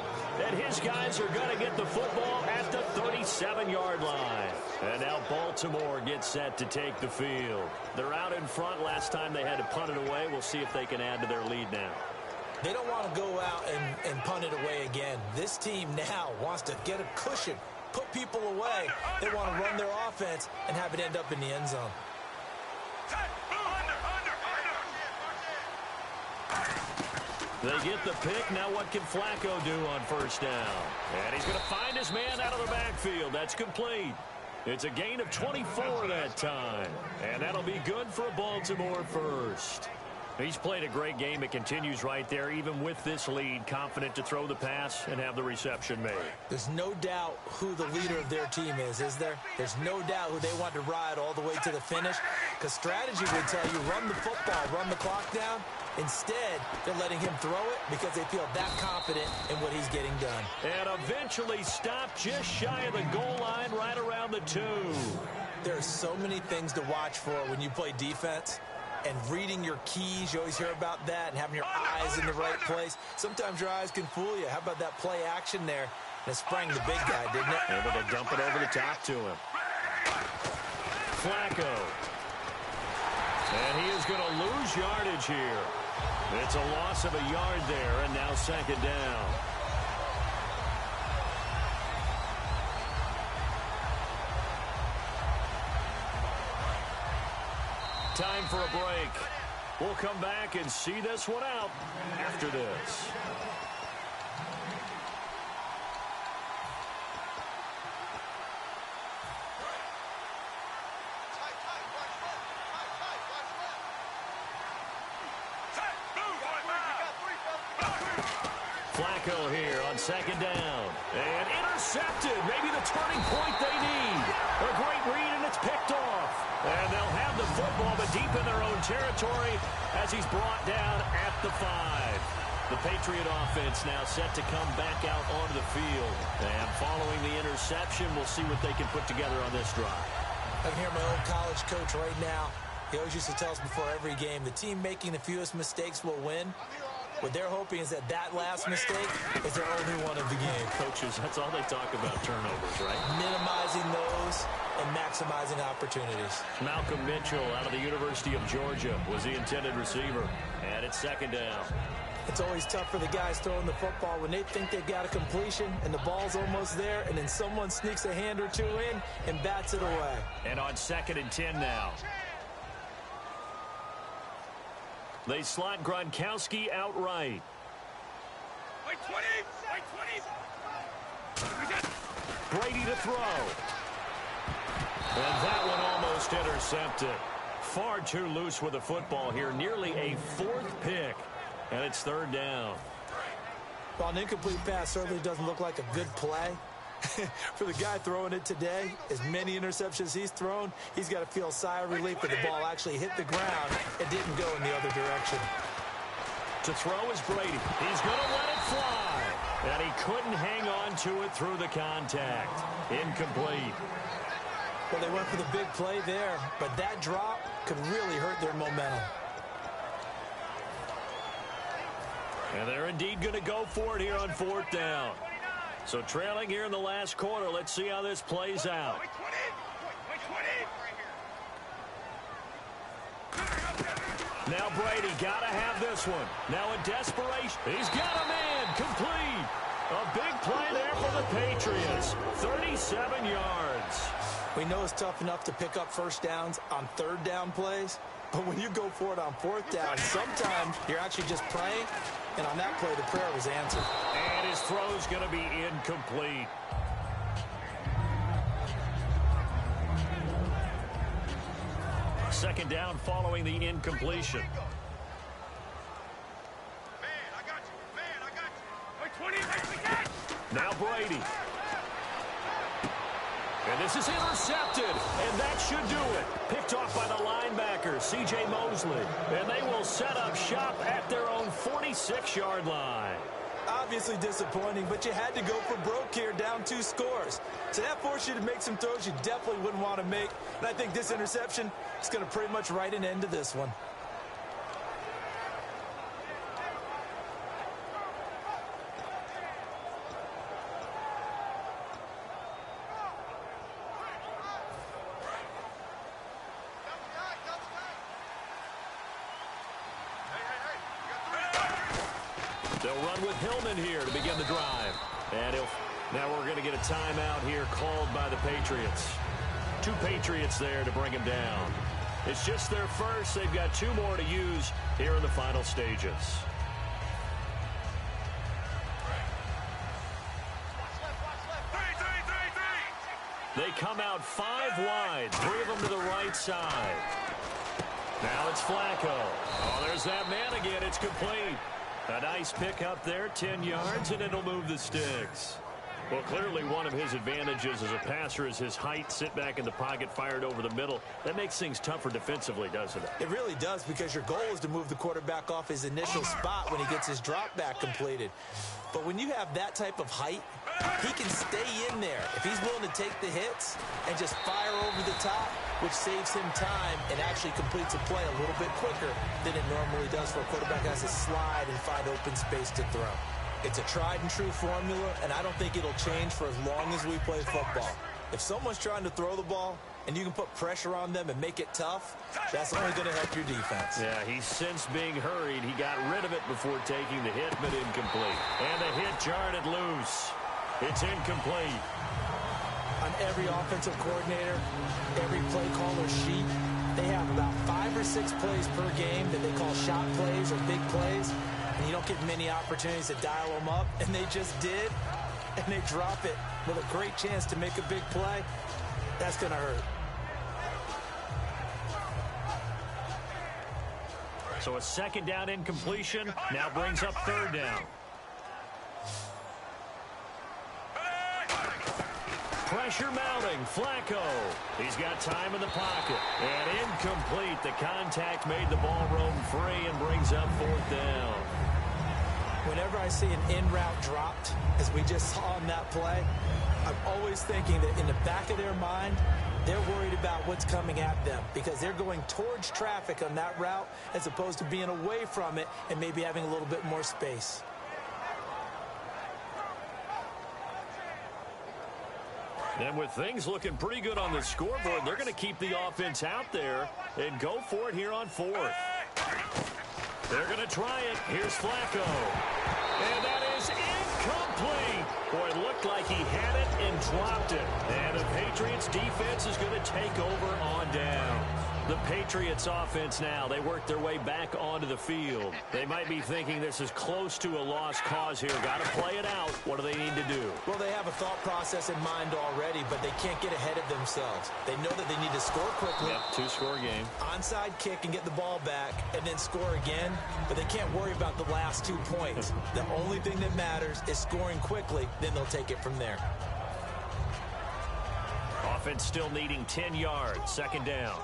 And his guys are going to get the football at the 37-yard line. And now Baltimore gets set to take the field. They're out in front. Last time they had to punt it away. We'll see if they can add to their lead now. They don't want to go out and punt it away again. This team now wants to get a cushion, put people away. They want to run their offense and have it end up in the end zone. They get the pick. Now what can Flacco do on first down? And he's going to find his man out of the backfield. That's complete. It's a gain of 24 that time. And that'll be good for a Baltimore first. He's played a great game. It continues right there, even with this lead, confident to throw the pass and have the reception made. There's no doubt who the leader of their team is there? There's no doubt who they want to ride all the way to the finish, because strategy would tell you run the football, run the clock down. Instead, they're letting him throw it because they feel that confident in what he's getting done. And eventually stopped just shy of the goal line right around the 2. There are so many things to watch for when you play defense. And reading your keys, you always hear about that, and having your eyes in the right place. Sometimes your eyes can fool you. How about that play action there? And it sprang the big guy, didn't it? Able to dump it over the top to him. Flacco. And he is going to lose yardage here. It's a loss of a yard there, and now 2nd down. Time for a break. We'll come back and see this one out after this. Flacco here on second down. And intercepted. Maybe the turning point they need. A great read, and it's picked off. And they'll have the football, but deep in their own territory as he's brought down at the 5. The Patriot offense now set to come back out onto the field. And following the interception, we'll see what they can put together on this drive. I can hear my old college coach right now. He always used to tell us before every game, the team making the fewest mistakes will win. What they're hoping is that last mistake is their only one of the game. Coaches, that's all they talk about, turnovers, right? Minimizing those and maximizing opportunities. Malcolm Mitchell out of the University of Georgia was the intended receiver. And it's second down. It's always tough for the guys throwing the football when they think they've got a completion and the ball's almost there, and then someone sneaks a hand or two in and bats it away. And on 2nd and 10 now. They slot Gronkowski outright. Wait 20! Wait 20! Brady to throw. And that one almost intercepted. Far too loose with the football here. Nearly a 4th pick. And it's 3rd down. While an incomplete pass certainly doesn't look like a good play, for the guy throwing it today, as many interceptions he's thrown, he's got to feel a sigh of relief that the ball actually hit the ground and didn't go in the other direction. To throw is Brady. He's going to let it fly. And he couldn't hang on to it through the contact. Incomplete. Well, they went for the big play there, but that drop could really hurt their momentum. And they're indeed going to go for it here on 4th down. So trailing here in the last quarter, let's see how this plays out. Wait 20! Wait 20! Now Brady got to have this one. Now in desperation, he's got a man complete. A big play there for the Patriots. 37 yards. We know it's tough enough to pick up first downs on 3rd down plays, but when you go for it on 4th down, sometimes you're actually just praying, and on that play, the prayer was answered. And his throw's going to be incomplete. Second down following the incompletion. Man, I got you. Man, I got you. Wait 20! Wait 20! Now Brady. And this is intercepted, and that should do it. Picked off by the linebacker, C.J. Mosley. And they will set up shop at their own 46-yard line. Obviously disappointing, but you had to go for broke here, down 2 scores. So that forced you to make some throws you definitely wouldn't want to make. And I think this interception is going to pretty much write an end to this one. They'll run with Hillman here to begin the drive. And now we're going to get a timeout here called by the Patriots. 2 Patriots there to bring him down. It's just their first. They've got 2 more to use here in the final stages. They come out 5 wide, 3 of them to the right side. Now it's Flacco. Oh, there's that man again. It's complete. A nice pick up there, 10 yards, and it'll move the sticks. Well, clearly one of his advantages as a passer is his height. Sit back in the pocket, fired over the middle. That makes things tougher defensively, doesn't it? It really does, because your goal is to move the quarterback off his initial spot when he gets his drop back completed. But when you have that type of height, he can stay in there if he's willing to take the hits and just fire over the top, which saves him time and actually completes a play a little bit quicker than it normally does for a quarterback who has to slide and find open space to throw. It's a tried and true formula, and I don't think it'll change for as long as we play football. If someone's trying to throw the ball and you can put pressure on them and make it tough, that's only going to help your defense. Yeah, he's since being hurried. He got rid of it before taking the hit, but incomplete. And the hit jarred it loose. It's incomplete. On every offensive coordinator, every play caller sheet, they have about 5 or 6 plays per game that they call shot plays or big plays. And you don't get many opportunities to dial them up, and they just did, and they drop it with a great chance to make a big play. That's going to hurt. So a second down incompletion now brings up 3rd down. pressure mounting. Flacco. He's got time in the pocket. And incomplete. The contact made the ball roam free and brings up 4th down. Whenever I see an in-route dropped, as we just saw in that play, I'm always thinking that in the back of their mind, they're worried about what's coming at them because they're going towards traffic on that route as opposed to being away from it and maybe having a little bit more space. And with things looking pretty good on the scoreboard, they're going to keep the offense out there and go for it here on 4th. They're going to try it. Here's Flacco. And that is incomplete. Boy, it looked like he had it and dropped it. And the Patriots defense is going to take over on down. The Patriots offense now, they work their way back onto the field. They might be thinking this is close to a lost cause here. Got to play it out. What do they need to do? Well, they have a thought process in mind already, but they can't get ahead of themselves. They know that they need to score quickly. Yep, 2-score game. Onside kick and get the ball back and then score again, but they can't worry about the last 2 points. The only thing that matters is scoring quickly, then they'll take it from there. Offense still needing 10 yards. 2nd down.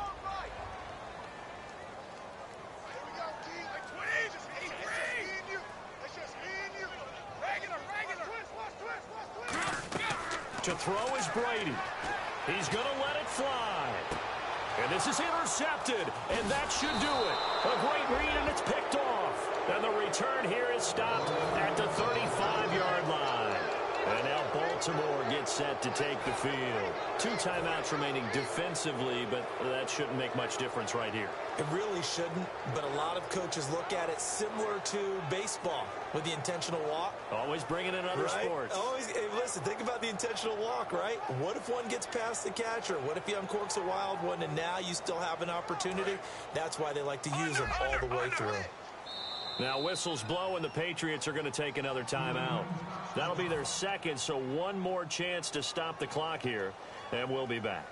To throw is Brady. He's going to let it fly. And this is intercepted, and that should do it. A great read, and it's picked off. And the return here is stopped at the 35-yard line. And now Baltimore gets set to take the field. 2 timeouts remaining defensively, but that shouldn't make much difference right here. It really shouldn't, but a lot of coaches look at it similar to baseball with the intentional walk. Always bringing in other sports. Always, hey, listen, think about the intentional walk, right? What if one gets past the catcher? What if he uncorks a wild one and now you still have an opportunity? That's why they like to use them all the way through. Now whistles blow and the Patriots are going to take another timeout. That'll be their 2nd, so one more chance to stop the clock here, and we'll be back.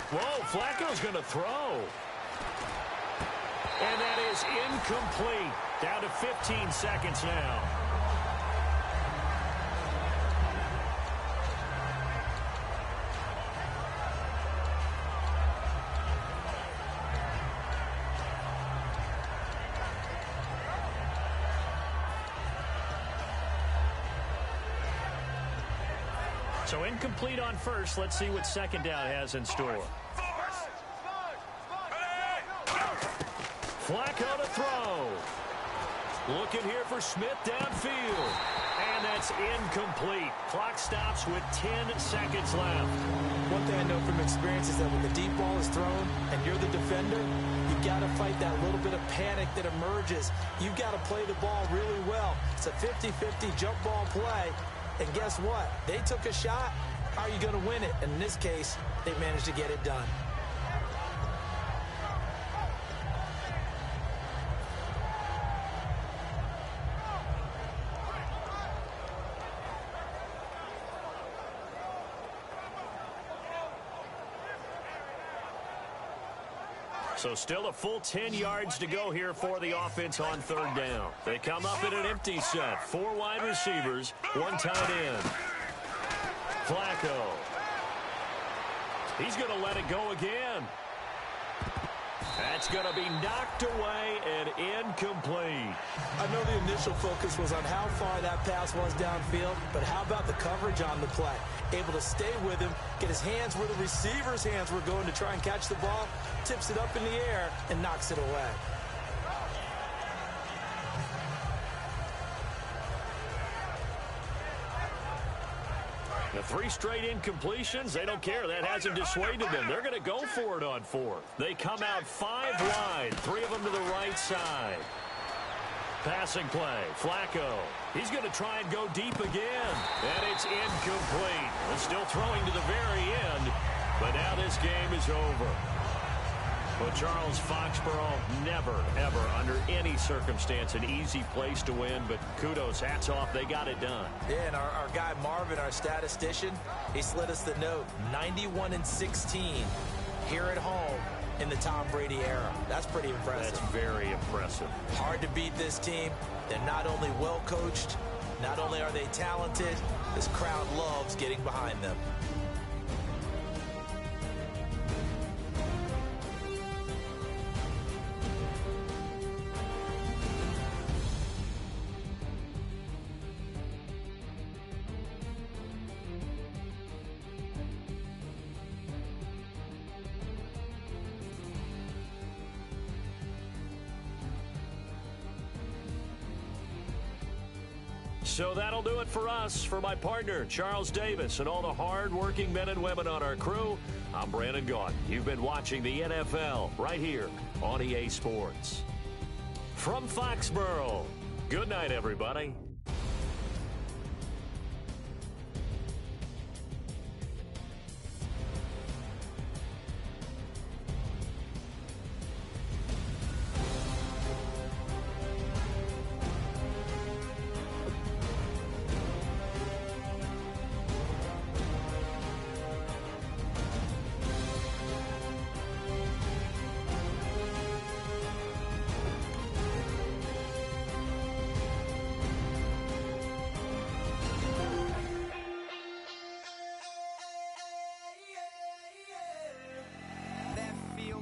Whoa, Flacco's going to throw. And that is incomplete. Down to 15 seconds now. So incomplete on first. Let's see what 2nd down has in store. Flacco to throw. Looking here for Smith downfield. And that's incomplete. Clock stops with 10 seconds left. One thing I know from experience is that when the deep ball is thrown and you're the defender, you've got to fight that little bit of panic that emerges. You've got to play the ball really well. It's a 50-50 jump ball play. And guess what? They took a shot. How are you going to win it? And in this case, they managed to get it done. So still a full 10 yards to go here for the offense on 3rd down. They come up in an empty set. 4 wide receivers, 1 tight end. Flacco. He's going to let it go again. That's going to be knocked away and incomplete. I know the initial focus was on how far that pass was downfield, but how about the coverage on the play? Able to stay with him, get his hands where the receiver's hands were going to try and catch the ball, tips it up in the air, and knocks it away. The 3 straight incompletions, they don't care. That hasn't dissuaded them. They're going to go for it on 4th. They come out 5 wide, 3 of them to the right side. Passing play, Flacco. He's going to try and go deep again. And it's incomplete. They're still throwing to the very end, but now this game is over. Well, Charles, Foxborough, never, ever, under any circumstance, an easy place to win, but kudos, hats off, they got it done. Yeah, and our guy Marvin, our statistician, he slid us the note, 91-16 here at home in the Tom Brady era. That's pretty impressive. That's very impressive. Hard to beat this team. They're not only well coached, not only are they talented, this crowd loves getting behind them. So that'll do it for us. For my partner, Charles Davis, and all the hard-working men and women on our crew, I'm Brandon Gaudin. You've been watching the NFL right here on EA Sports. From Foxborough, good night, everybody.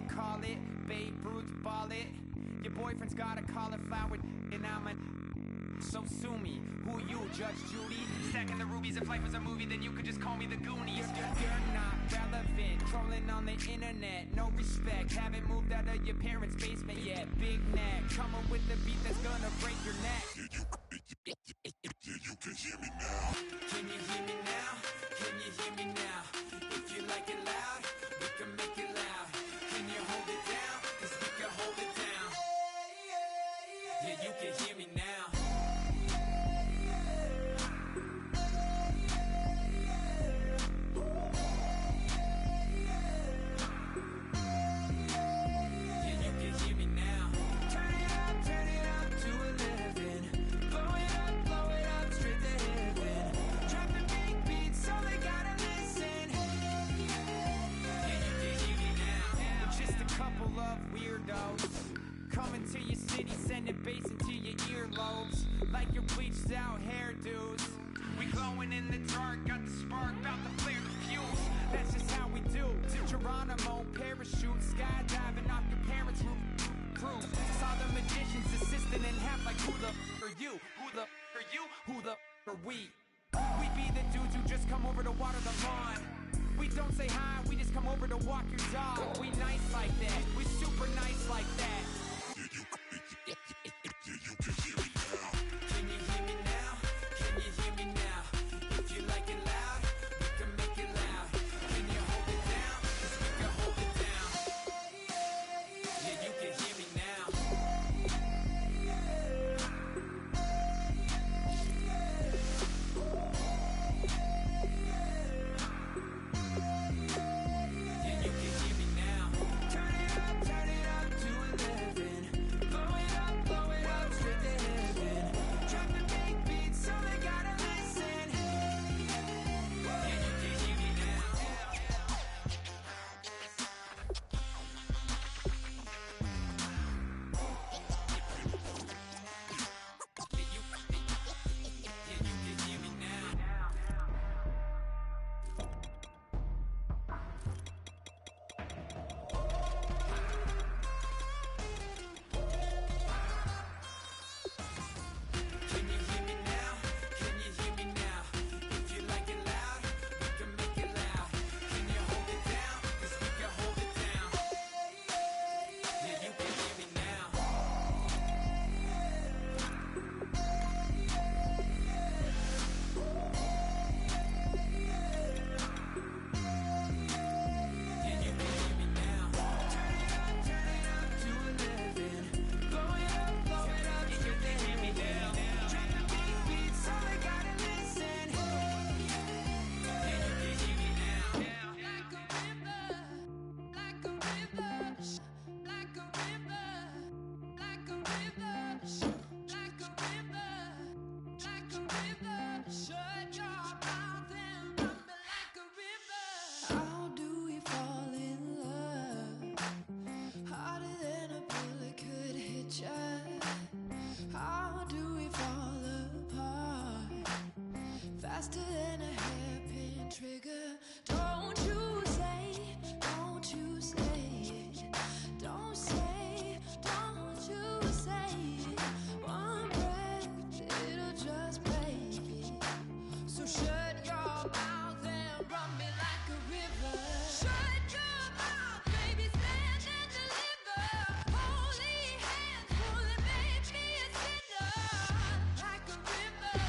Call it, Babe Ruth ball it. Your boyfriend's got a cauliflower, and so sue me. Who you, Judge Judy? Stacking the rubies. If life was a movie, then you could just call me the Goonies. You're not relevant, trolling on the internet. No respect, haven't moved out of your parents' basement yet. Big neck, coming with the beat that's gonna break your neck. You can hear me now. Can you hear me now? Can you hear me now? If you like it loud, we can make it loud. Can you hold it down? 'Cause we can hold it down. Yeah, you can hear me now. Yeah, you can hear me now. Turn it up to 11. Blow it up straight to heaven. Drop the big beats so they gotta listen. Yeah, you can hear me now. Just a couple of weirdos coming to your city, sending bass into your earlobes like your bleached out hairdos. We glowing in the dark, got the spark, about to flare the fuse. That's just how we do. To Geronimo, parachute, skydiving off your parents' roof. Crew saw the magician's assistant in half, like who the are you? Who the are you? Who the are we? We be the dudes who just come over to water the lawn. We don't say hi, we just come over to walk your dog. We nice like that, we super nice like that. You can hear me now. Can you hear me now? Can you hear me now? If you like it loud, we can make it loud. Can you hold it down? 'Cause we can hold it down. Yeah, you can hear me now. Yeah, you can hear me now. Turn it up to 11. faster than a hairpin trigger. Don't you say, don't you say it. Don't say, don't you say it. One breath, it'll just break it. So shut your mouth and run me like a river. Shut your mouth, baby, stand and deliver. Holy hands pulling, make me a sinner. Like a river,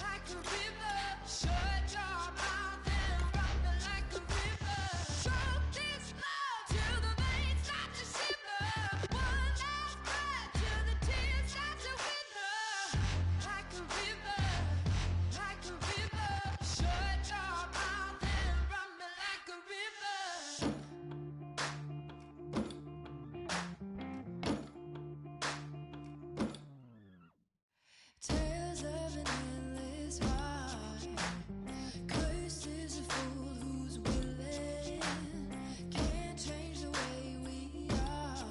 like a river. Shut your mouth and run me like a river. Choke this love till the veins start to shiver. One last breath till the tears start to wither. Like a river, like a river. Shut your mouth and run me like a river. Tales of an endless heart. Cursed is the fool who's willing. Can't change the way we are.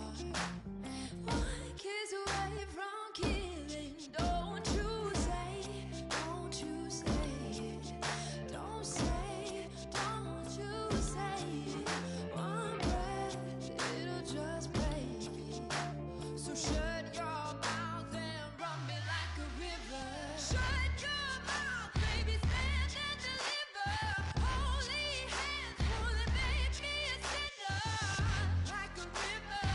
One kiss away from killing. Don't you say it. Don't you say, don't you say it. One breath, it'll just break it. So shut your mouth and run me like a river. Shut your mouth, baby, stand and deliver. Holy hands pulling, make me a sinner. Like a river,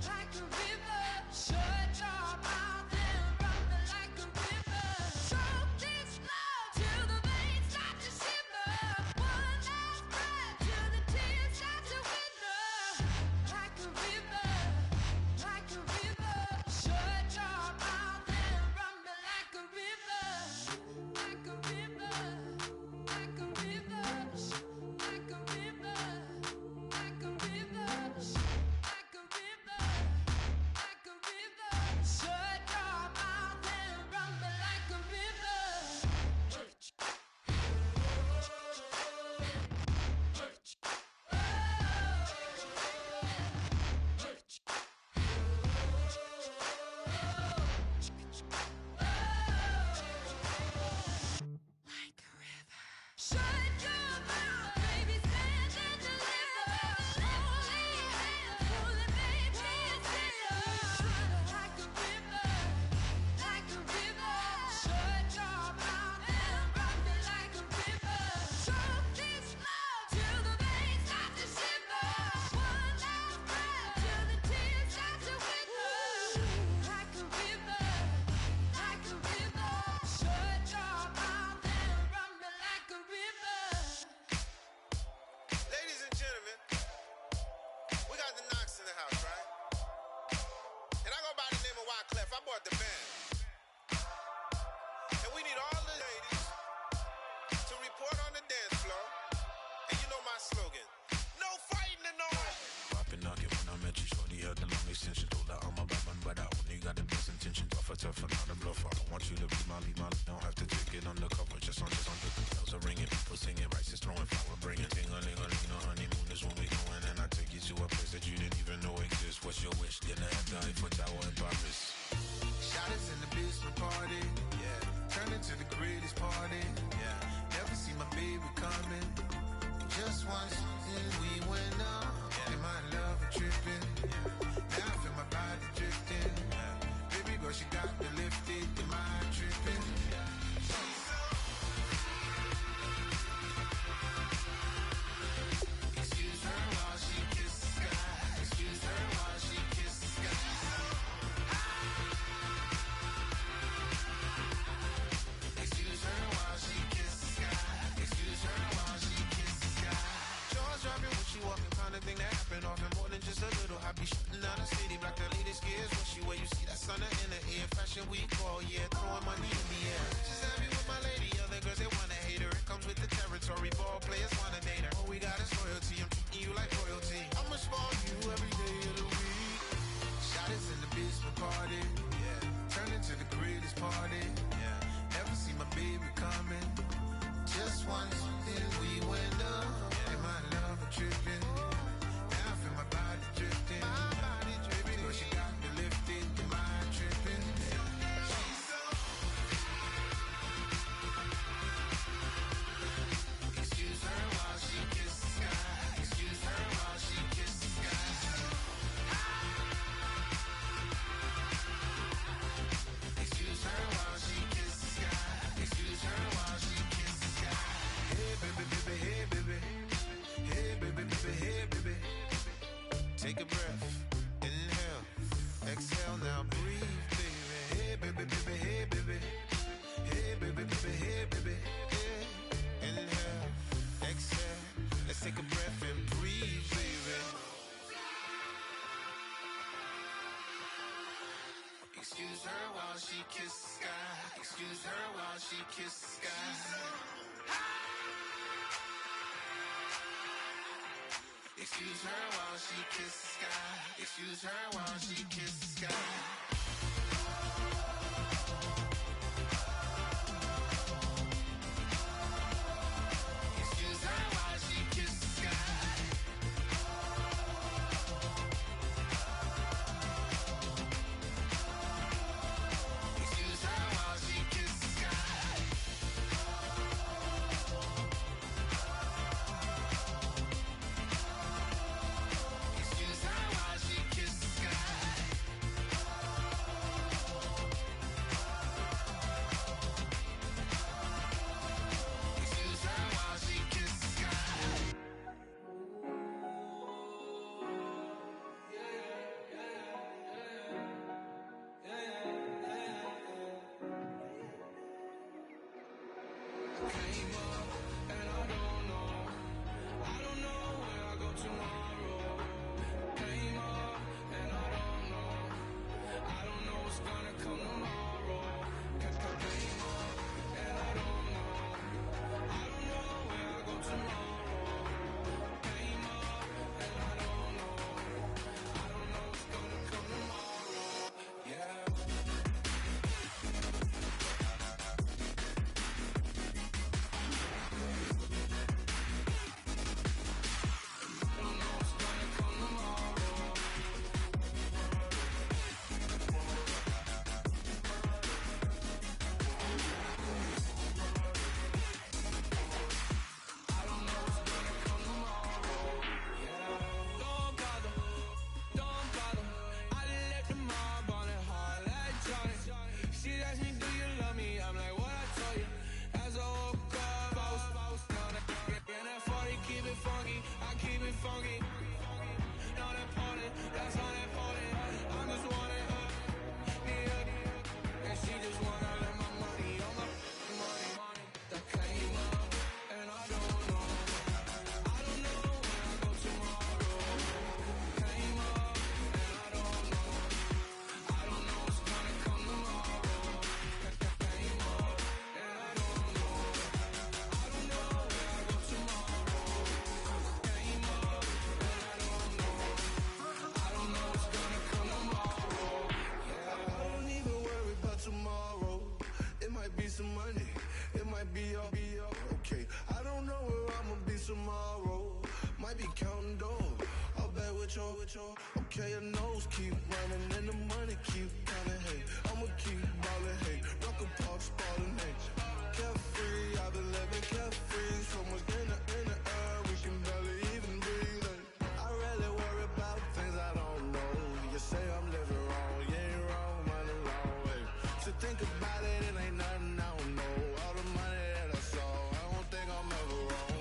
like a river. Shut your mouth and run me like a river. Choke this love till the veins start to shiver. One last breath till the tears start to wither. Like a river, like a river. Shut your mouth and run me like a river. Like a river, like a river. Like a river, like a river. Like a river, like a river. Shut your mouth and run me like a river. Like a river. Shut your mouth, baby, stand and deliver. Holy hands pulling, make me a sinner. Like a river, like a river. Shut your mouth and run me like a river. Choke this love till the veins start to shiver. One last breath till the tears start to wither. Like a river, like a river. Shut your mouth and run me like a river. Ladies and gentlemen, we got the Knox in the house, right? And I go by the name of Wyclef. I bought the band. And we need all the ladies to report on the dance floor. And you know my slogan, no fighting and no Poppin' knockin' when I met you, shorty had the long extension. Told her I'm a bad man, but I only got the best intentions. Tough and not a bluffer. I want you to be my lead, don't have to take it undercover. Just on the bells are ringing, people singing, rice is throwing, flower bringing. Ting-a-ling-a-ling, no honeymoon is when we going, and I take you to a place that you didn't even know exists. What's your wish? Dinner at the Eiffel Tower in Paris. Shot us in the basement party, yeah. Turn into the greatest party, yeah. Never see my baby coming. Just once, and we went up. Yeah. And my love a tripping, yeah. Now I feel my body drifting, yeah. Baby girl, she got me lifted, am I tripping? Yeah. Excuse her while she kisses the sky. Excuse her while she kisses the sky. Excuse her while she kisses the sky. Excuse her while she kisses the sky. Jaws dropping when she walking, kind of thing that happen often. More than just a little. I be shutting down the city, black the latest gears. When she where you see that sun in the air. Fashion week all year, throwing money in the air. Just happy with my lady, other girls they wanna hate her. It comes with the territory, ball players wanna date her. All we got is loyalty, I'm treating you like royalty. I'ma spoil you every day of the week. Shot us in the basement party, yeah. Turn into the greatest party, yeah. Never see my baby coming. Just once, then we went up, yeah. And my love a tripping. Now I feel my body drifting. My body dripping. Girl, she got me lifted. Am I tripping? while she kisses the sky. Excuse her while she kisses the sky. Excuse her while she kisses the sky. Excuse her while she kisses the sky. Okay, your nose keep running and the money keep coming. Hey, I'ma keep ballin'. Hey, rock a park, spallin'. Hey, carefree, I've been living carefree. So much in the air, we can barely even breathe. Hey, I really worry about things I don't know. You say I'm living wrong, you ain't wrong, man, along. Hey, so think about it, it ain't nothing I don't know. All the money that I saw, I don't think I'm ever wrong.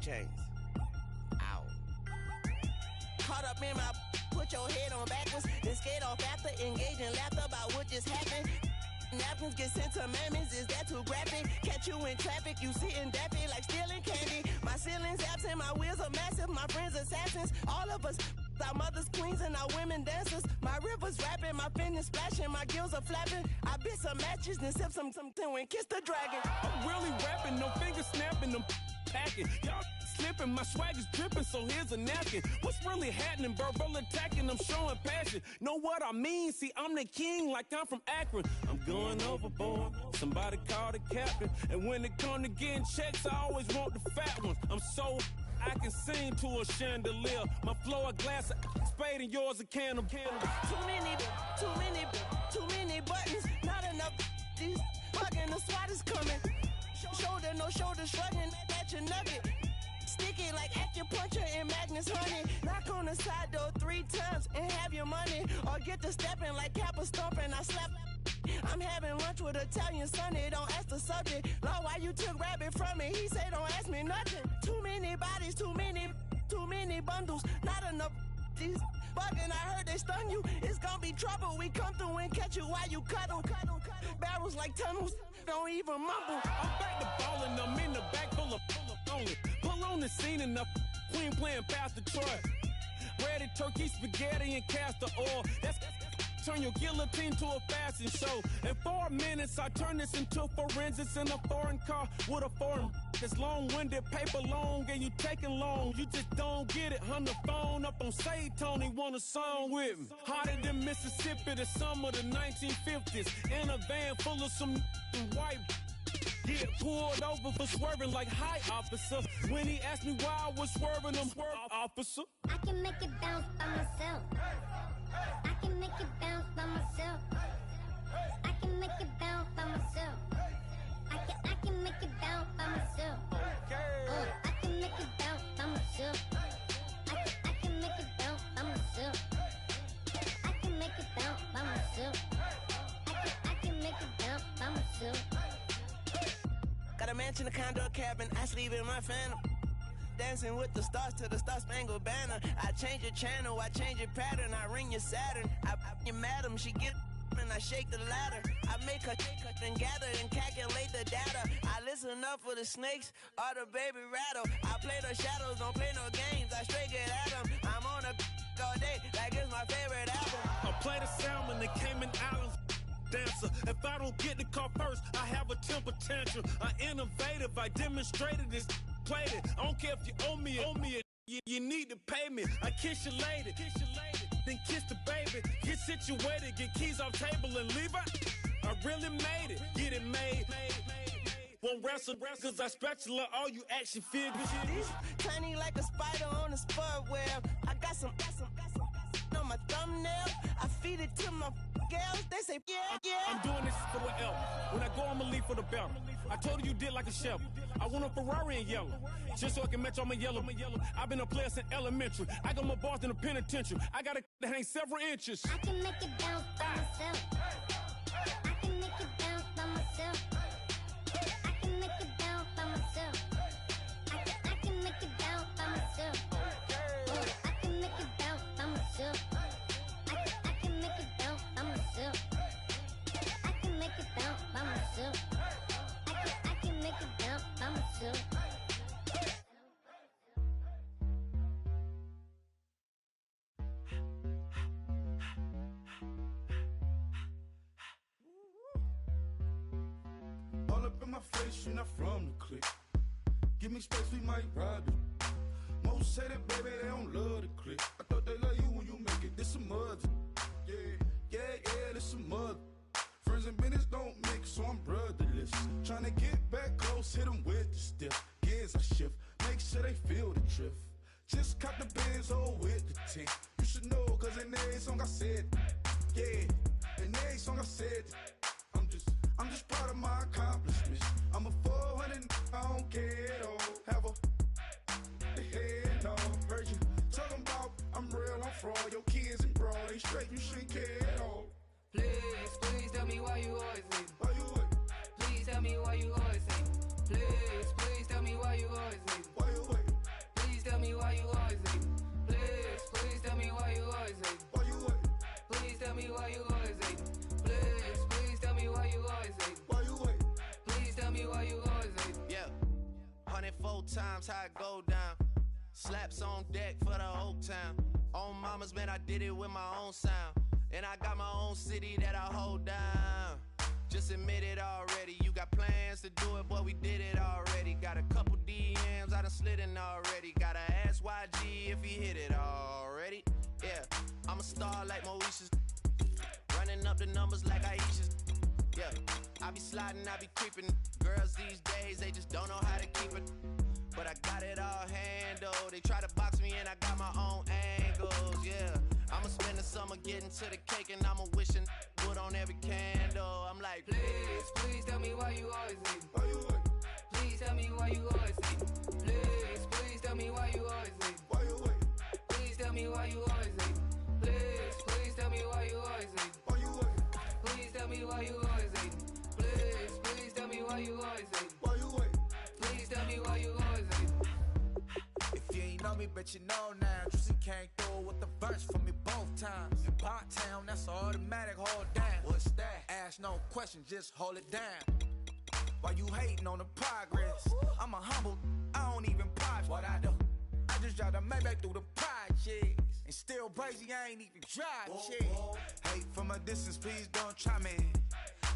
Chains. Ow. Caught up in my, put your head on backwards, then skate off after, engage in laughter about what just happened. Napkins get sent to mammies, is that too graphic? Catch you in traffic, you sitting daffy like stealing candy. My ceiling's absent, my wheels are massive, my friends assassins. All of us, our mothers queens and our women dancers. My rivers rapping, my fingers splashing, my gills are flapping. I bit some matches, then sip some when kiss the dragon. I'm really rapping, no fingers snapping them. packing. Y'all slipping, my swag is dripping, so here's a napkin. What's really happening? Verbal attacking, I'm showing passion. Know what I mean? See, I'm the king like I'm from Akron. I'm going overboard. Somebody call the captain. And when it come to getting checks, I always want the fat ones. I'm so I can sing to a chandelier. My flow a glass of spade and yours a can of candle. Too many buttons. Not enough. These fucking the SWAT is coming. Shoulder, no shoulder shrugging at your nugget. Sticky like acupuncture and Magnus honey. Knock on the side door 3 times and have your money. Or get to stepping like Kappa stomping. I slap. I'm having lunch with Italian Sonny. Don't ask the subject. Lord, why you took rabbit from me? He say don't ask me nothing. Too many bodies, too many bundles. Not enough. These bugging, I heard they stung you. It's gonna be trouble. We come through and catch you while you cuddle. Barrels like tunnels. Don't even mumble. I'm back to ballin'. I'm in the back full of only. Pull on the scene and the queen playing Pastor Troy. Ready turkey, spaghetti, and castor oil. That's turn your guillotine to a fashion show. In 4 minutes, I turn this into forensics in a foreign car with a foreign. It's long-winded, paper long, and you taking long. You just don't get it. On the phone up on Say Tony, want a song with me. Hotter than Mississippi, the summer of the 1950s. In a van full of some white. Get pulled over for swerving like hi, officer. When he asked me why I was swerving, I'm swerve, officer. I can make it bounce by myself. I can make it bounce by myself. I can make it bounce by myself. I can make it bounce by myself. Oh, I can make it bounce by myself. I can make it bounce by myself. I can make it bounce by myself. I can make it bounce by myself. Got a mansion, a condo, a cabin. I sleep in my phantom. Dancing with the stars to the Star-Spangled Banner. I change your channel, I change your pattern. I ring your Saturn. I you madam, she get and I shake the ladder. I make her and gather and calculate the data. I listen up for the snakes or the baby rattle. I play the shadows, don't play no games. I straight get at them. I'm on a all day like it's my favorite album. I play the salmon, the Cayman Islands dancer. If I don't get the car first, I have a temper tantrum. I innovative, I demonstrated this, played it. I don't care if you owe me it. You need to pay me. I kiss your lady, then kiss the baby. Get situated, get keys off table and leave it. I really made it, get it made. Won't wrestle, cause I spatula all you action figures. Tiny like a spider on a spud web. I got some on my thumbnail. I feed it to my girls. They say, yeah. I'm doing this for the L. When I go, I'ma leave for the belt. I told you did like a chef. I want a Ferrari in yellow, just so I can match all my yellow. I've been a player since elementary. I got my bars in the penitentiary. I got a that hangs several inches. I can make it bounce by myself. I can make it bounce by myself. I can make it bounce by myself. I can make it bounce by myself. Oh, I can make it bounce by myself. I can make it bounce by myself. I can make it bounce by myself. I can make it bounce by myself. All up in my face, you're not from the clique. Give me space, we might ride it. Most say that, baby, they don't love the clique. I thought they love you when you make it. This some mud. Yeah, this some mud. Friends and business don't mix, so I'm brotherless. Trying to get back close, hit them with the stiff. Gears I shift, make sure they feel the drift. Just cop the Benz, oh, with the tick. You should know, cause in every song I said, yeah, in every song I said, I'm just proud of my accomplishments. I'm a 400, I don't care at all. Have a head, no. Heard you talking about I'm real, I'm fraud. Your kids and broad, they straight, you shouldn't care at all. Please tell me why you always leave. Why you what? Please tell me why you always leave. Please tell me why you always leave. Why you what? Please tell me why you always leave. Please tell me why you always leave. Why you what? Please tell me why you always leave. Please tell me why you always leave. Why you what? Please tell me why you always leave. Yeah, 104 times how it go down. Slaps on deck for the whole town. On mamas, man, I did it with my own sound. And I got my own city that I hold down. Just admit it already, you got got plans to do it, boy, we did it already. Got a couple DMs, I done slid in already. Gotta ask YG if he hit it already. Yeah, I'm a star like Moesha's. Running up the numbers like Aisha's. Yeah, I be sliding, I be creeping. Girls these days, they just don't know how to keep it. But I got it all handled. They try to box me in, I got my own angles. Yeah, I'ma spend the summer getting to the cake, and I'ma wishing wood on every candle. I'm like, please, please tell me why you always leave. Why you wait? Please tell me why you always leave. Please, please tell me why you always leave. Why you wait? Please tell me why you always leave. Please, please tell me why you always leave. Why you wait? Please tell me why you always leave. Please, please tell me why you always leave. Why you wait? Please tell me why you always leave. If you ain't know me, bet you know now. Juicy came through with the verse for me both times. In Bot Town, that's automatic, hold down. What's that? Ask no question, just hold it down. Why you hating on the progress? I'm a humble, I don't even pause what I do. I just drive the Maybach through the projects. And still crazy, I ain't even drive shit. Hate from a distance, please don't try me.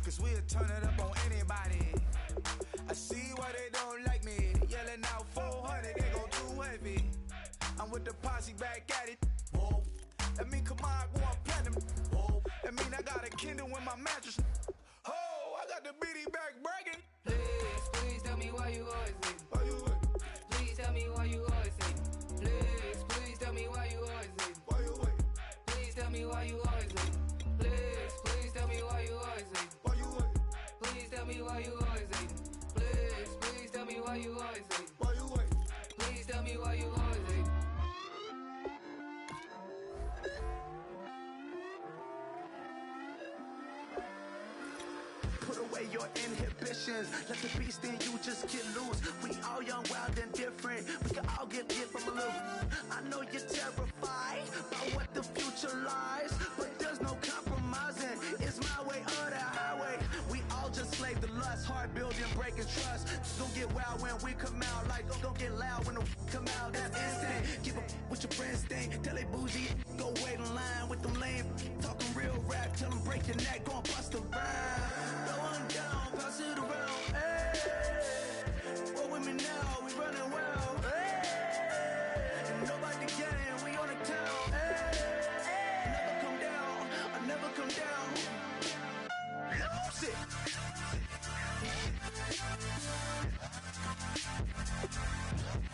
Cause we'll turn it up on anybody. I see why they don't like me. Yelling out 400, they go too heavy. I'm with the posse back at it. That mean come on, go on platinum. That mean I got a Kindle in my mattress. Oh, I got the BD back bragging. Please, please tell me why you always leave. Why you wait? Please tell me why you always leave. Please, please tell me why you always leave. Why you wait? Please tell me why you always leave. Please, please tell me why you always leave. Why you wait? Please tell me why you always leave. Please, please tell me why you always leave. Why you wait? Please tell me why you always leave. Put away your inhibitions. Let the beast in you just get loose. We all young, wild, and different. We can all get hit from a loop. I know you're terrified about what the future lies, but there's no compromising. It's my way or the highway. We all just slave the lust, heart building, breaking trust. Don't get wild when we come out, like don't get loud when the come out. That's instant. Give up with your friends thing. Tell they bougie, go wait in line with them lame. Talking real rap, tell them break your neck, gon' bust a rhyme. Going down, pass it around. Hey, what with me now? We running wild. Hey, and nobody getting, we on the town. Hey, never come down, I never come down. Lose it.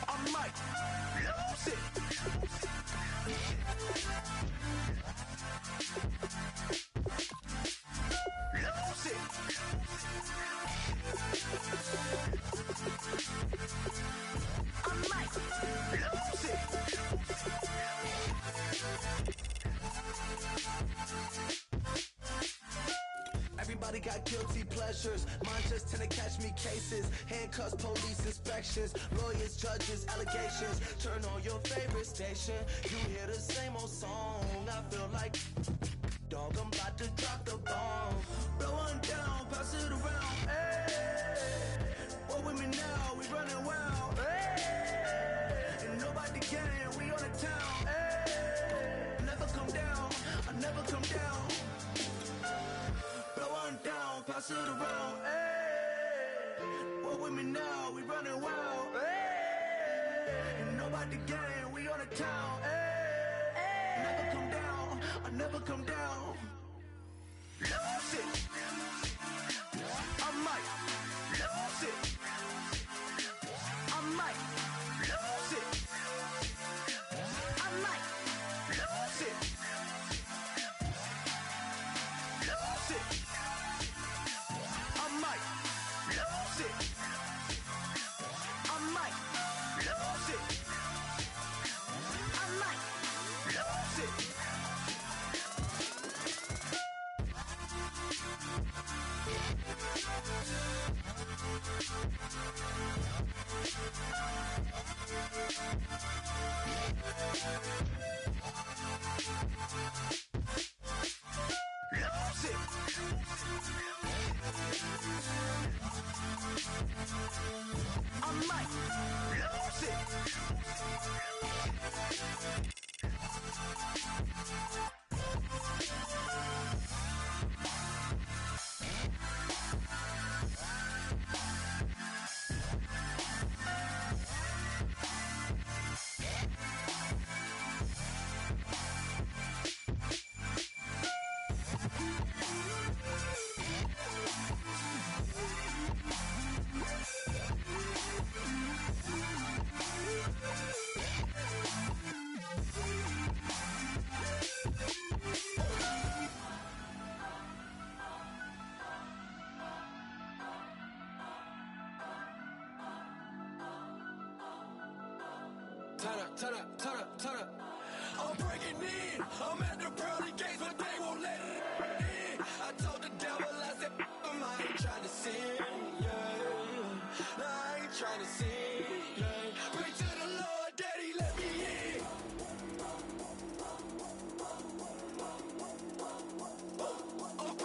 I might lose it. Lose it. I might lose it. Everybody got guilty pleasures. Mine just tend to catch me cases. Handcuffs, police inspections, lawyers, judges, allegations. Turn on your favorite station. You hear the same old song. I feel like dog, I'm about to drop the bomb. Blowing down, pass it around. Hey, what with me now? We running wild. Hey, and nobody getting, we on the town. Hey, never come down, I never come down. Blowing down, pass it around. Hey, what with me now? We running wild. Hey, and nobody getting, we on the town. Hey, never come down, I never come down. Lose it. I might lose it. I might lose it. I might lose it. Lose it. I might lose it. I might lose it. I might lose it. Lose it. I might lose it. turn up, turn up, turn up, turn up. I'm breaking in. I'm at the pearly gates, but they won't let it in. I told the devil, I said, I ain't trying to sin, yeah. No, I ain't trying to sin, yeah. Pray to the Lord, Daddy, let me in. I'm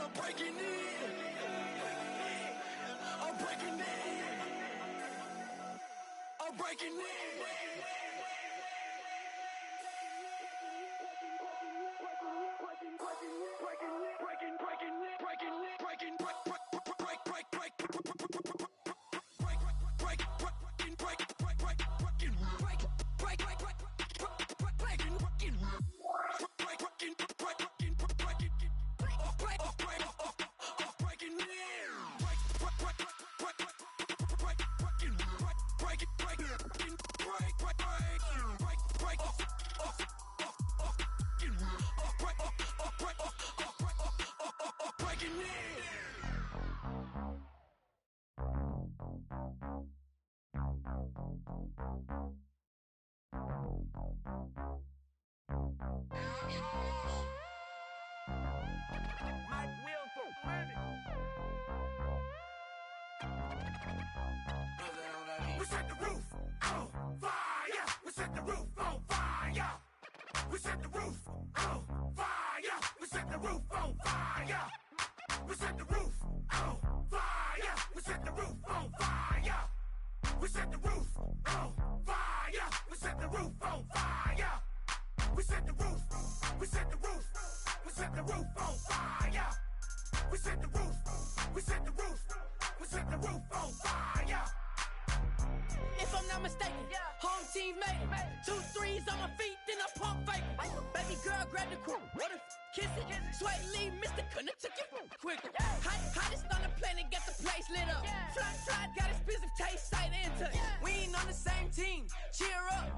breaking in. I'm breaking in. Breaking in. We set the roof on fire. We set the roof on fire. We set the roof on fire. We set the roof on fire. We set the roof on fire. We set the roof on fire. We set the roof on fire. We set the roof on fire. We set the roof. We set the roof. We set the roof on fire. We set the roof. We set the roof. We set the roof on fire. If I'm not mistaken, home team made it. 2 3s on my feet, then I pump fake. Baby girl, grab the crew. What if kiss it? Sway Lee, Mr. Couldn't took it quicker. Hottest on the planet, get the place lit up. Fly, fly, got expensive taste, sight and touch. We ain't on the same team, cheer up.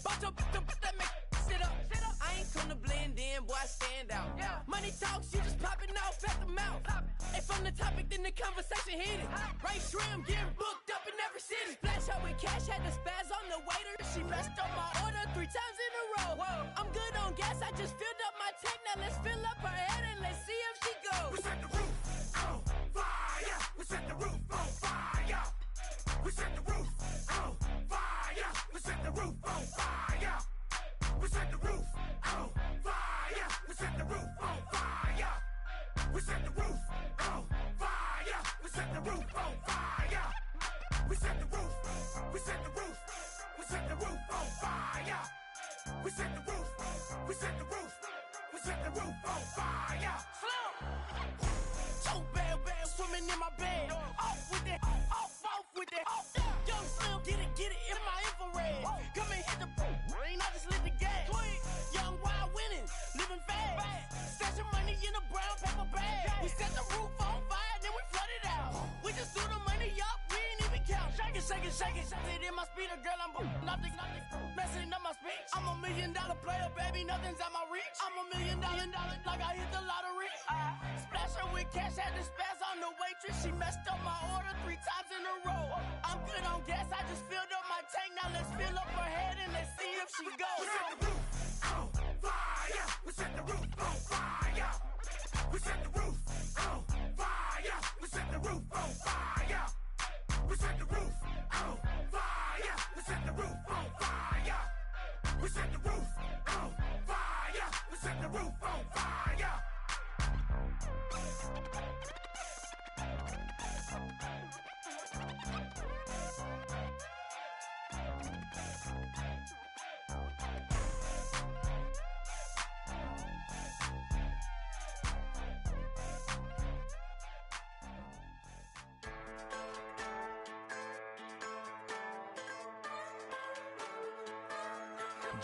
Bunch of that make sit up. I ain't come to blend in, boy, I stand out. Money talks, you just popping off at the mouth. If I'm the topic, then the conversation heated. Ray Shrimp getting booked up in every city. Splash out with cash, had the spaz on the waiter. She messed up my order 3 times in a row. I'm good on gas, I just filled up my tank. Now let's fill up her head and let's see if she goes. We set the roof on fire. We set the roof on fire. We set the roof on fire. We set the roof on fire. We set the roof on fire. We set the roof on fire. We set the roof on fire. We set the roof on fire. We set the roof. We set the roof. We set the roof on fire. We set the roof. We set the roof. We set the roof on fire. Slim. So bad, swimming in my bed. Off with it, off with it. Young Slim, get it in my infrared. Come and hit the rain, I just lit the gas. Young wild winning, living fast. Stashing money in a brown paper bag. We set the roof on fire, then we flood it out. We just threw the money up, we ain't even count. Shake it, shake it, shake it. Shake it in my speeder, girl, I'm nothing, messing up my speech. I'm $1 million player, baby, nothing's at my reach. I'm $1 million, like I hit the lottery. Splash her with cash, had to spaz on the waitress. She messed up my order 3 times in a row. I'm good on gas, I just filled up my tank. Now let's fill up her head and let's see if she goes. We set the roof on fire. We set the roof on fire. We set the roof on fire. We set the roof on fire. We set the roof on fire. We set the roof on fire. We set the roof on fire. We set the roof on fire.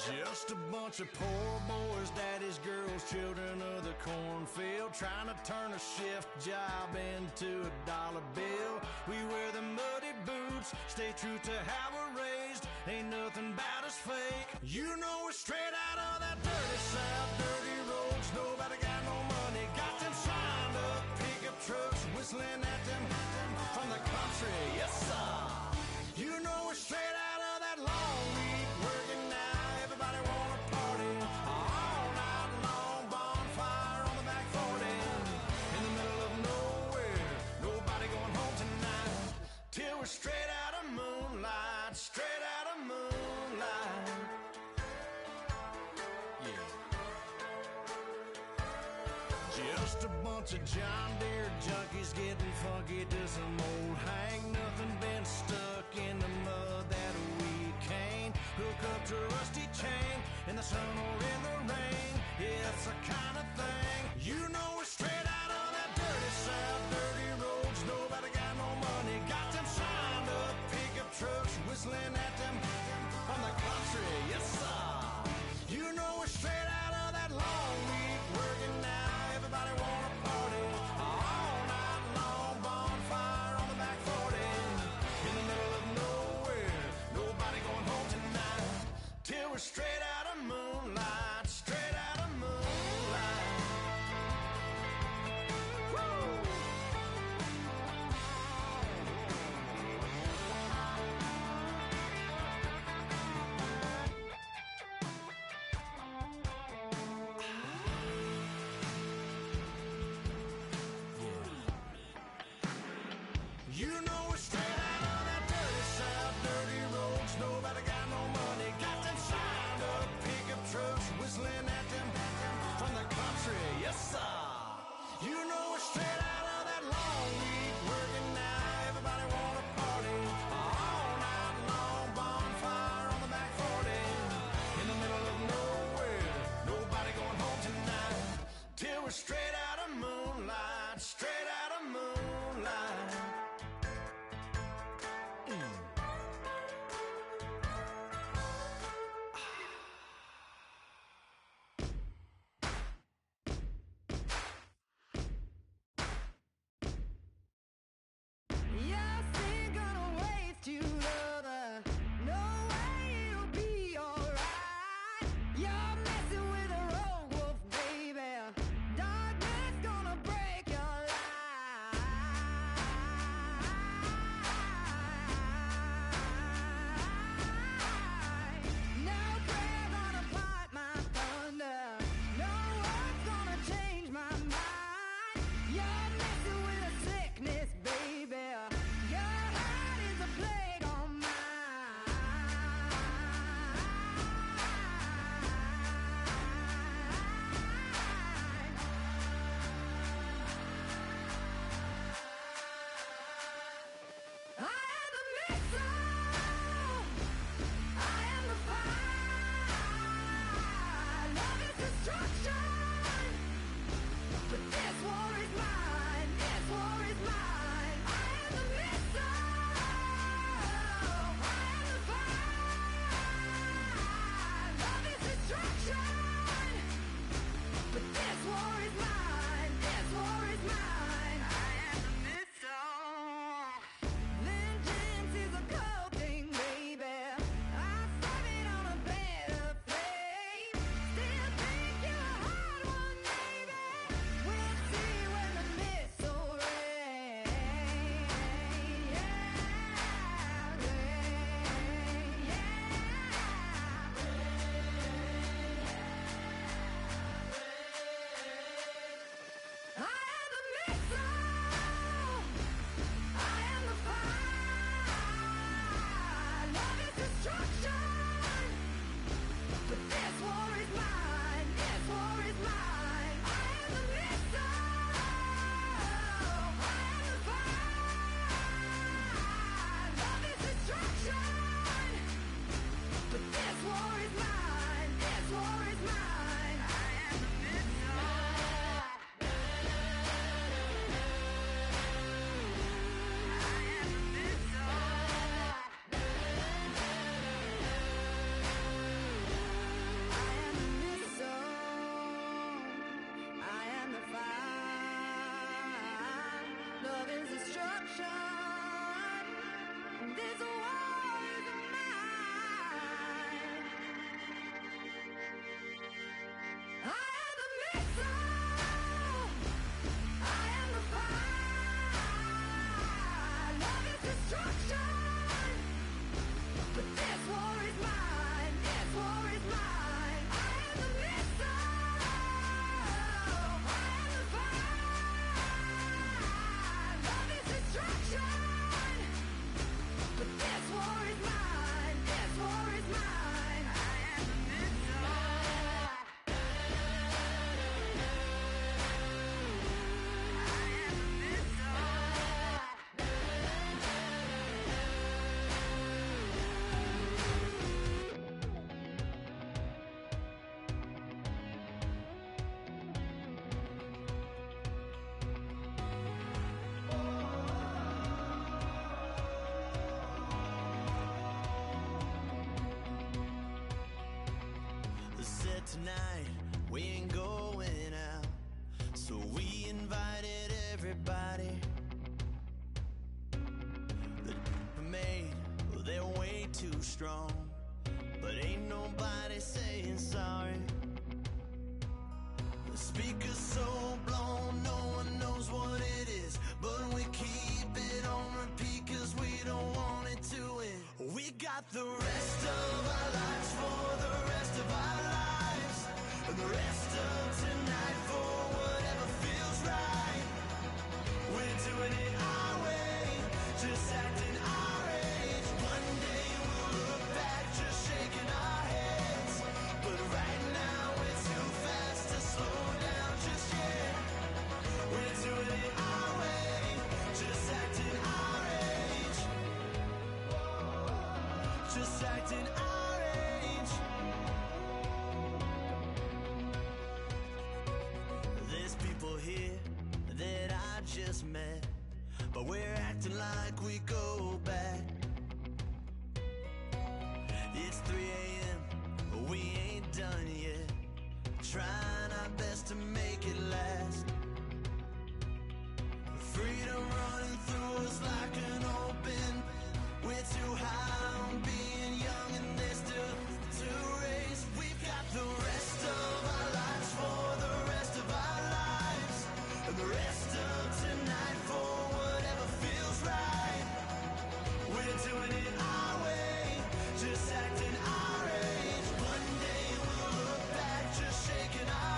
Just a bunch of poor boys, daddies, girls, children of the cornfield, trying to turn a shift job into a dollar bill. We wear the muddy boots, stay true to how we're raised. Ain't nothing about us fake. You know we're straight out of that dirty south, dirty roads. Nobody got no money, got them signed up pickup trucks, whistling at them from the country. Yes, sir. You know we're straight out of that long week working now. Everybody wanna party all night long, bonfire on the back 40 in the middle of nowhere. Nobody going home tonight till we're straight out of moonlight, straight out of moonlight. Yeah. Just a bunch of John Deere junkies getting funky to some old hang. Nothing been stuck in the mud that we can't hook up to a rusty chain in the sun or in the rain. Yeah, it's the kind of thing. You know we're straight out of that dirty south, dirty roads. Nobody got no money, got them signed up pickup trucks, whistling at them from the country. Yes, sir. You know we're straight out of that long week working now. Everybody wanna party all night long, bonfire on the back 40 in the middle of nowhere. Nobody going home tonight till we're straight out of moonlight, straight out of moonlight. mine. I am the missile. I am the missile. I am the missile. I am the fire. Love is destruction. This war is mine. I am the missile. I am the fire. Love is destruction. But this war is mine. This war is mine. I am the missile. I am the fire. Love is destruction. But this war is mine. This war is mine. I am the missile. I am the missile. Said tonight we ain't going out, so we invited everybody. The made, well, they're way too strong, but ain't nobody saying sorry. The speaker's so blown, no one knows what it is, but we keep it on repeat 'cause we don't want it to end. We got the rest of our lives for the rest of our lives, and the rest of tonight for whatever feels right. We're doing it our way, just acting our age. One day we'll look back just shaking our heads, but right now we're too fast to slow down just yet. We're doing it our way, just acting our age. Just acting our age. There's people here that I just met, but we're acting like we go back. It's 3 a.m., but we ain't done yet, trying our best to make it last. Freedom running through us like an open. We're too high on being young and there's still to race. We've got the rest of our lives for the rest of our lives, and the rest of tonight for whatever feels right. We're doing it our way, just acting our age. One day we'll look back just shaking our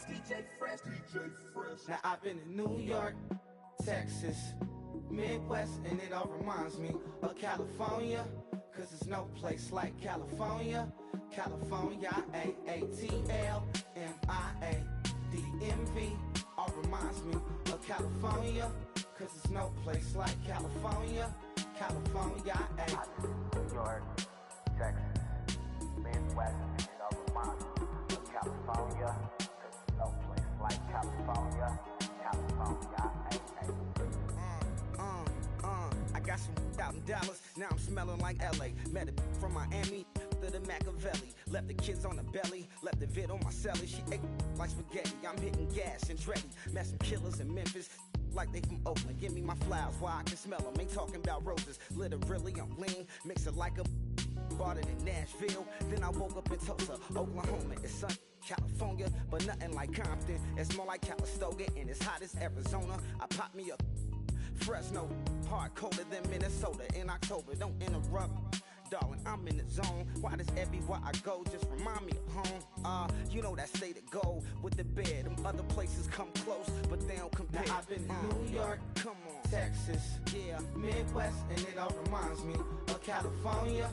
boss, DJ Fresh. Now I've been in New York, Texas, Midwest, and it all reminds me of California, cause there's no place like California. California, AATLMIADMV, all reminds me of California, cause there's no place like California. California, New York, Texas, Midwest, and it all reminds me of California, cause there's no place like California. California, I got some out in Dallas, now I'm smelling like LA. Met a from Miami to the Machiavelli. Left the kids on the belly, left the vid on my celly. She ate like spaghetti, I'm hitting gas and Dreddy. Met some killers in Memphis, like they from Oakland. Give me my flowers while I can smell them. Ain't talking about roses, literally I'm lean. Mix it like a bought it in Nashville. Then I woke up in Tulsa, Oklahoma. It's sun, California, but nothing like Compton. It's more like Calistoga and it's hot as Arizona. I pop me up Fresno, hard colder than Minnesota in October. Don't interrupt, darling, I'm in the zone. Why does everywhere I go just remind me of home? You know that state of gold with the bed. Them other places come close, but they don't compare. Now I've been in New York, come on, Texas, yeah, Midwest, and it all reminds me of California,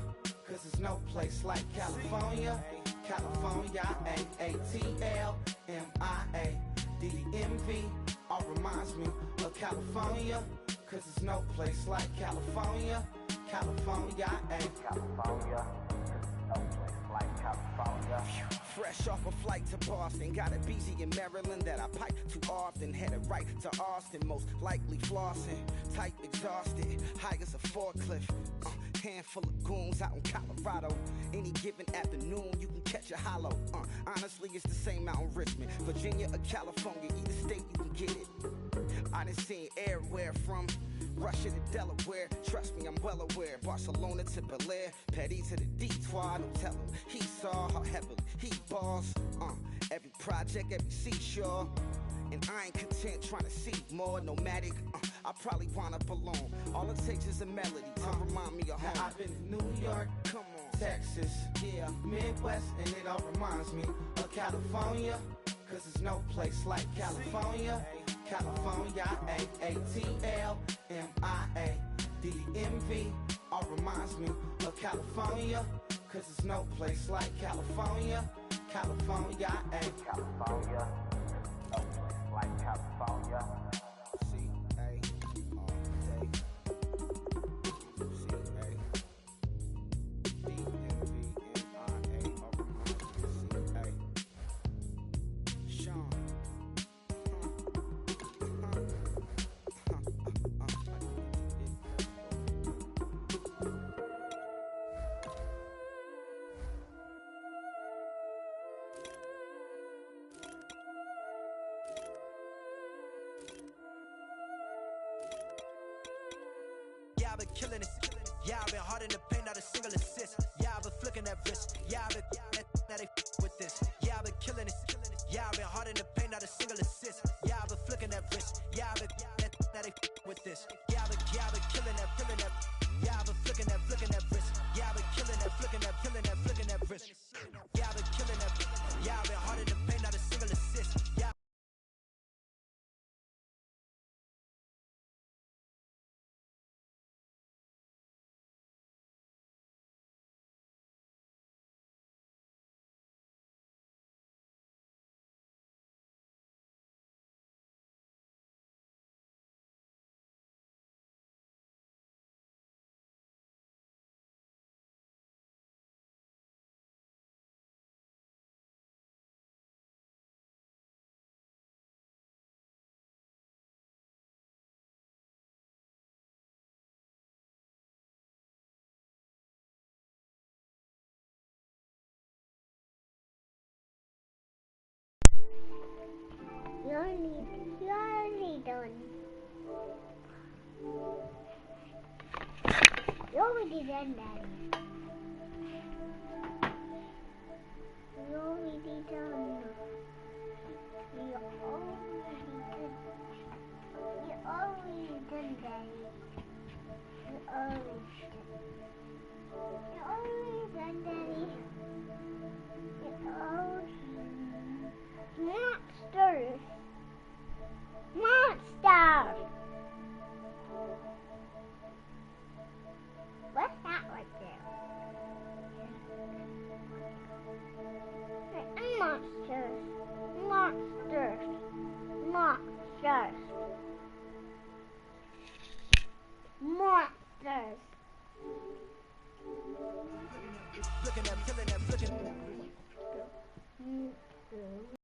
cause there's no place like California. California, AATLMIADMV, all reminds me of California, cause there's no place like California. California, California, no place like California. Fresh off a flight to Boston, got a BZ in Maryland that I pipe too often. Headed right to Austin, most likely flossing. Tight, exhausted, high as a forklift. Handful of goons out in Colorado. Any given afternoon, you can catch a hollow. Honestly, it's the same out in Richmond, Virginia or California. Either state, you can get it. I done seen everywhere from Russia to Delaware. Trust me, I'm well aware. Barcelona to Bel Air, Petty to the Detroit. Don't tell him he saw how heavily he balls. Every project, every seashore. And I ain't content trying to see more nomadic. I probably wind up alone. All it takes is a melody to remind me of home. Now I've been in New York, come on, Texas, yeah, Midwest, and it all reminds me of California, cause there's no place like California. California, AATLMIADMV, all reminds me of California, cause there's no place like California. California, California, no place like California. C-A, all day. C-A, D-M-V-M-I-A, all reminds me of C-A. Sean. Yeah, I've been killing it. Yeah, I've been hard in the paint, not a single assist. Yeah, I've been flicking that wrist. Yeah, I've been now they with this. Yeah, I've been killing it. Yeah, I've been hard in the paint, not a single assist. Yeah, I've been flicking that wrist. Yeah, I've been now they with this. Yeah, I've been killing that. Yeah, I've been flicking that wrist. Yeah, I've been killing that, flicking that wrist. Yeah, I've been killing that. Yeah, I've been hard in the paint, not a single assist. Yeah. You're only done. You're already done, Daddy. You're already done. You're already done, Daddy. You're already done, Daddy. You're already done. Monsters. Looking at killing that, looking.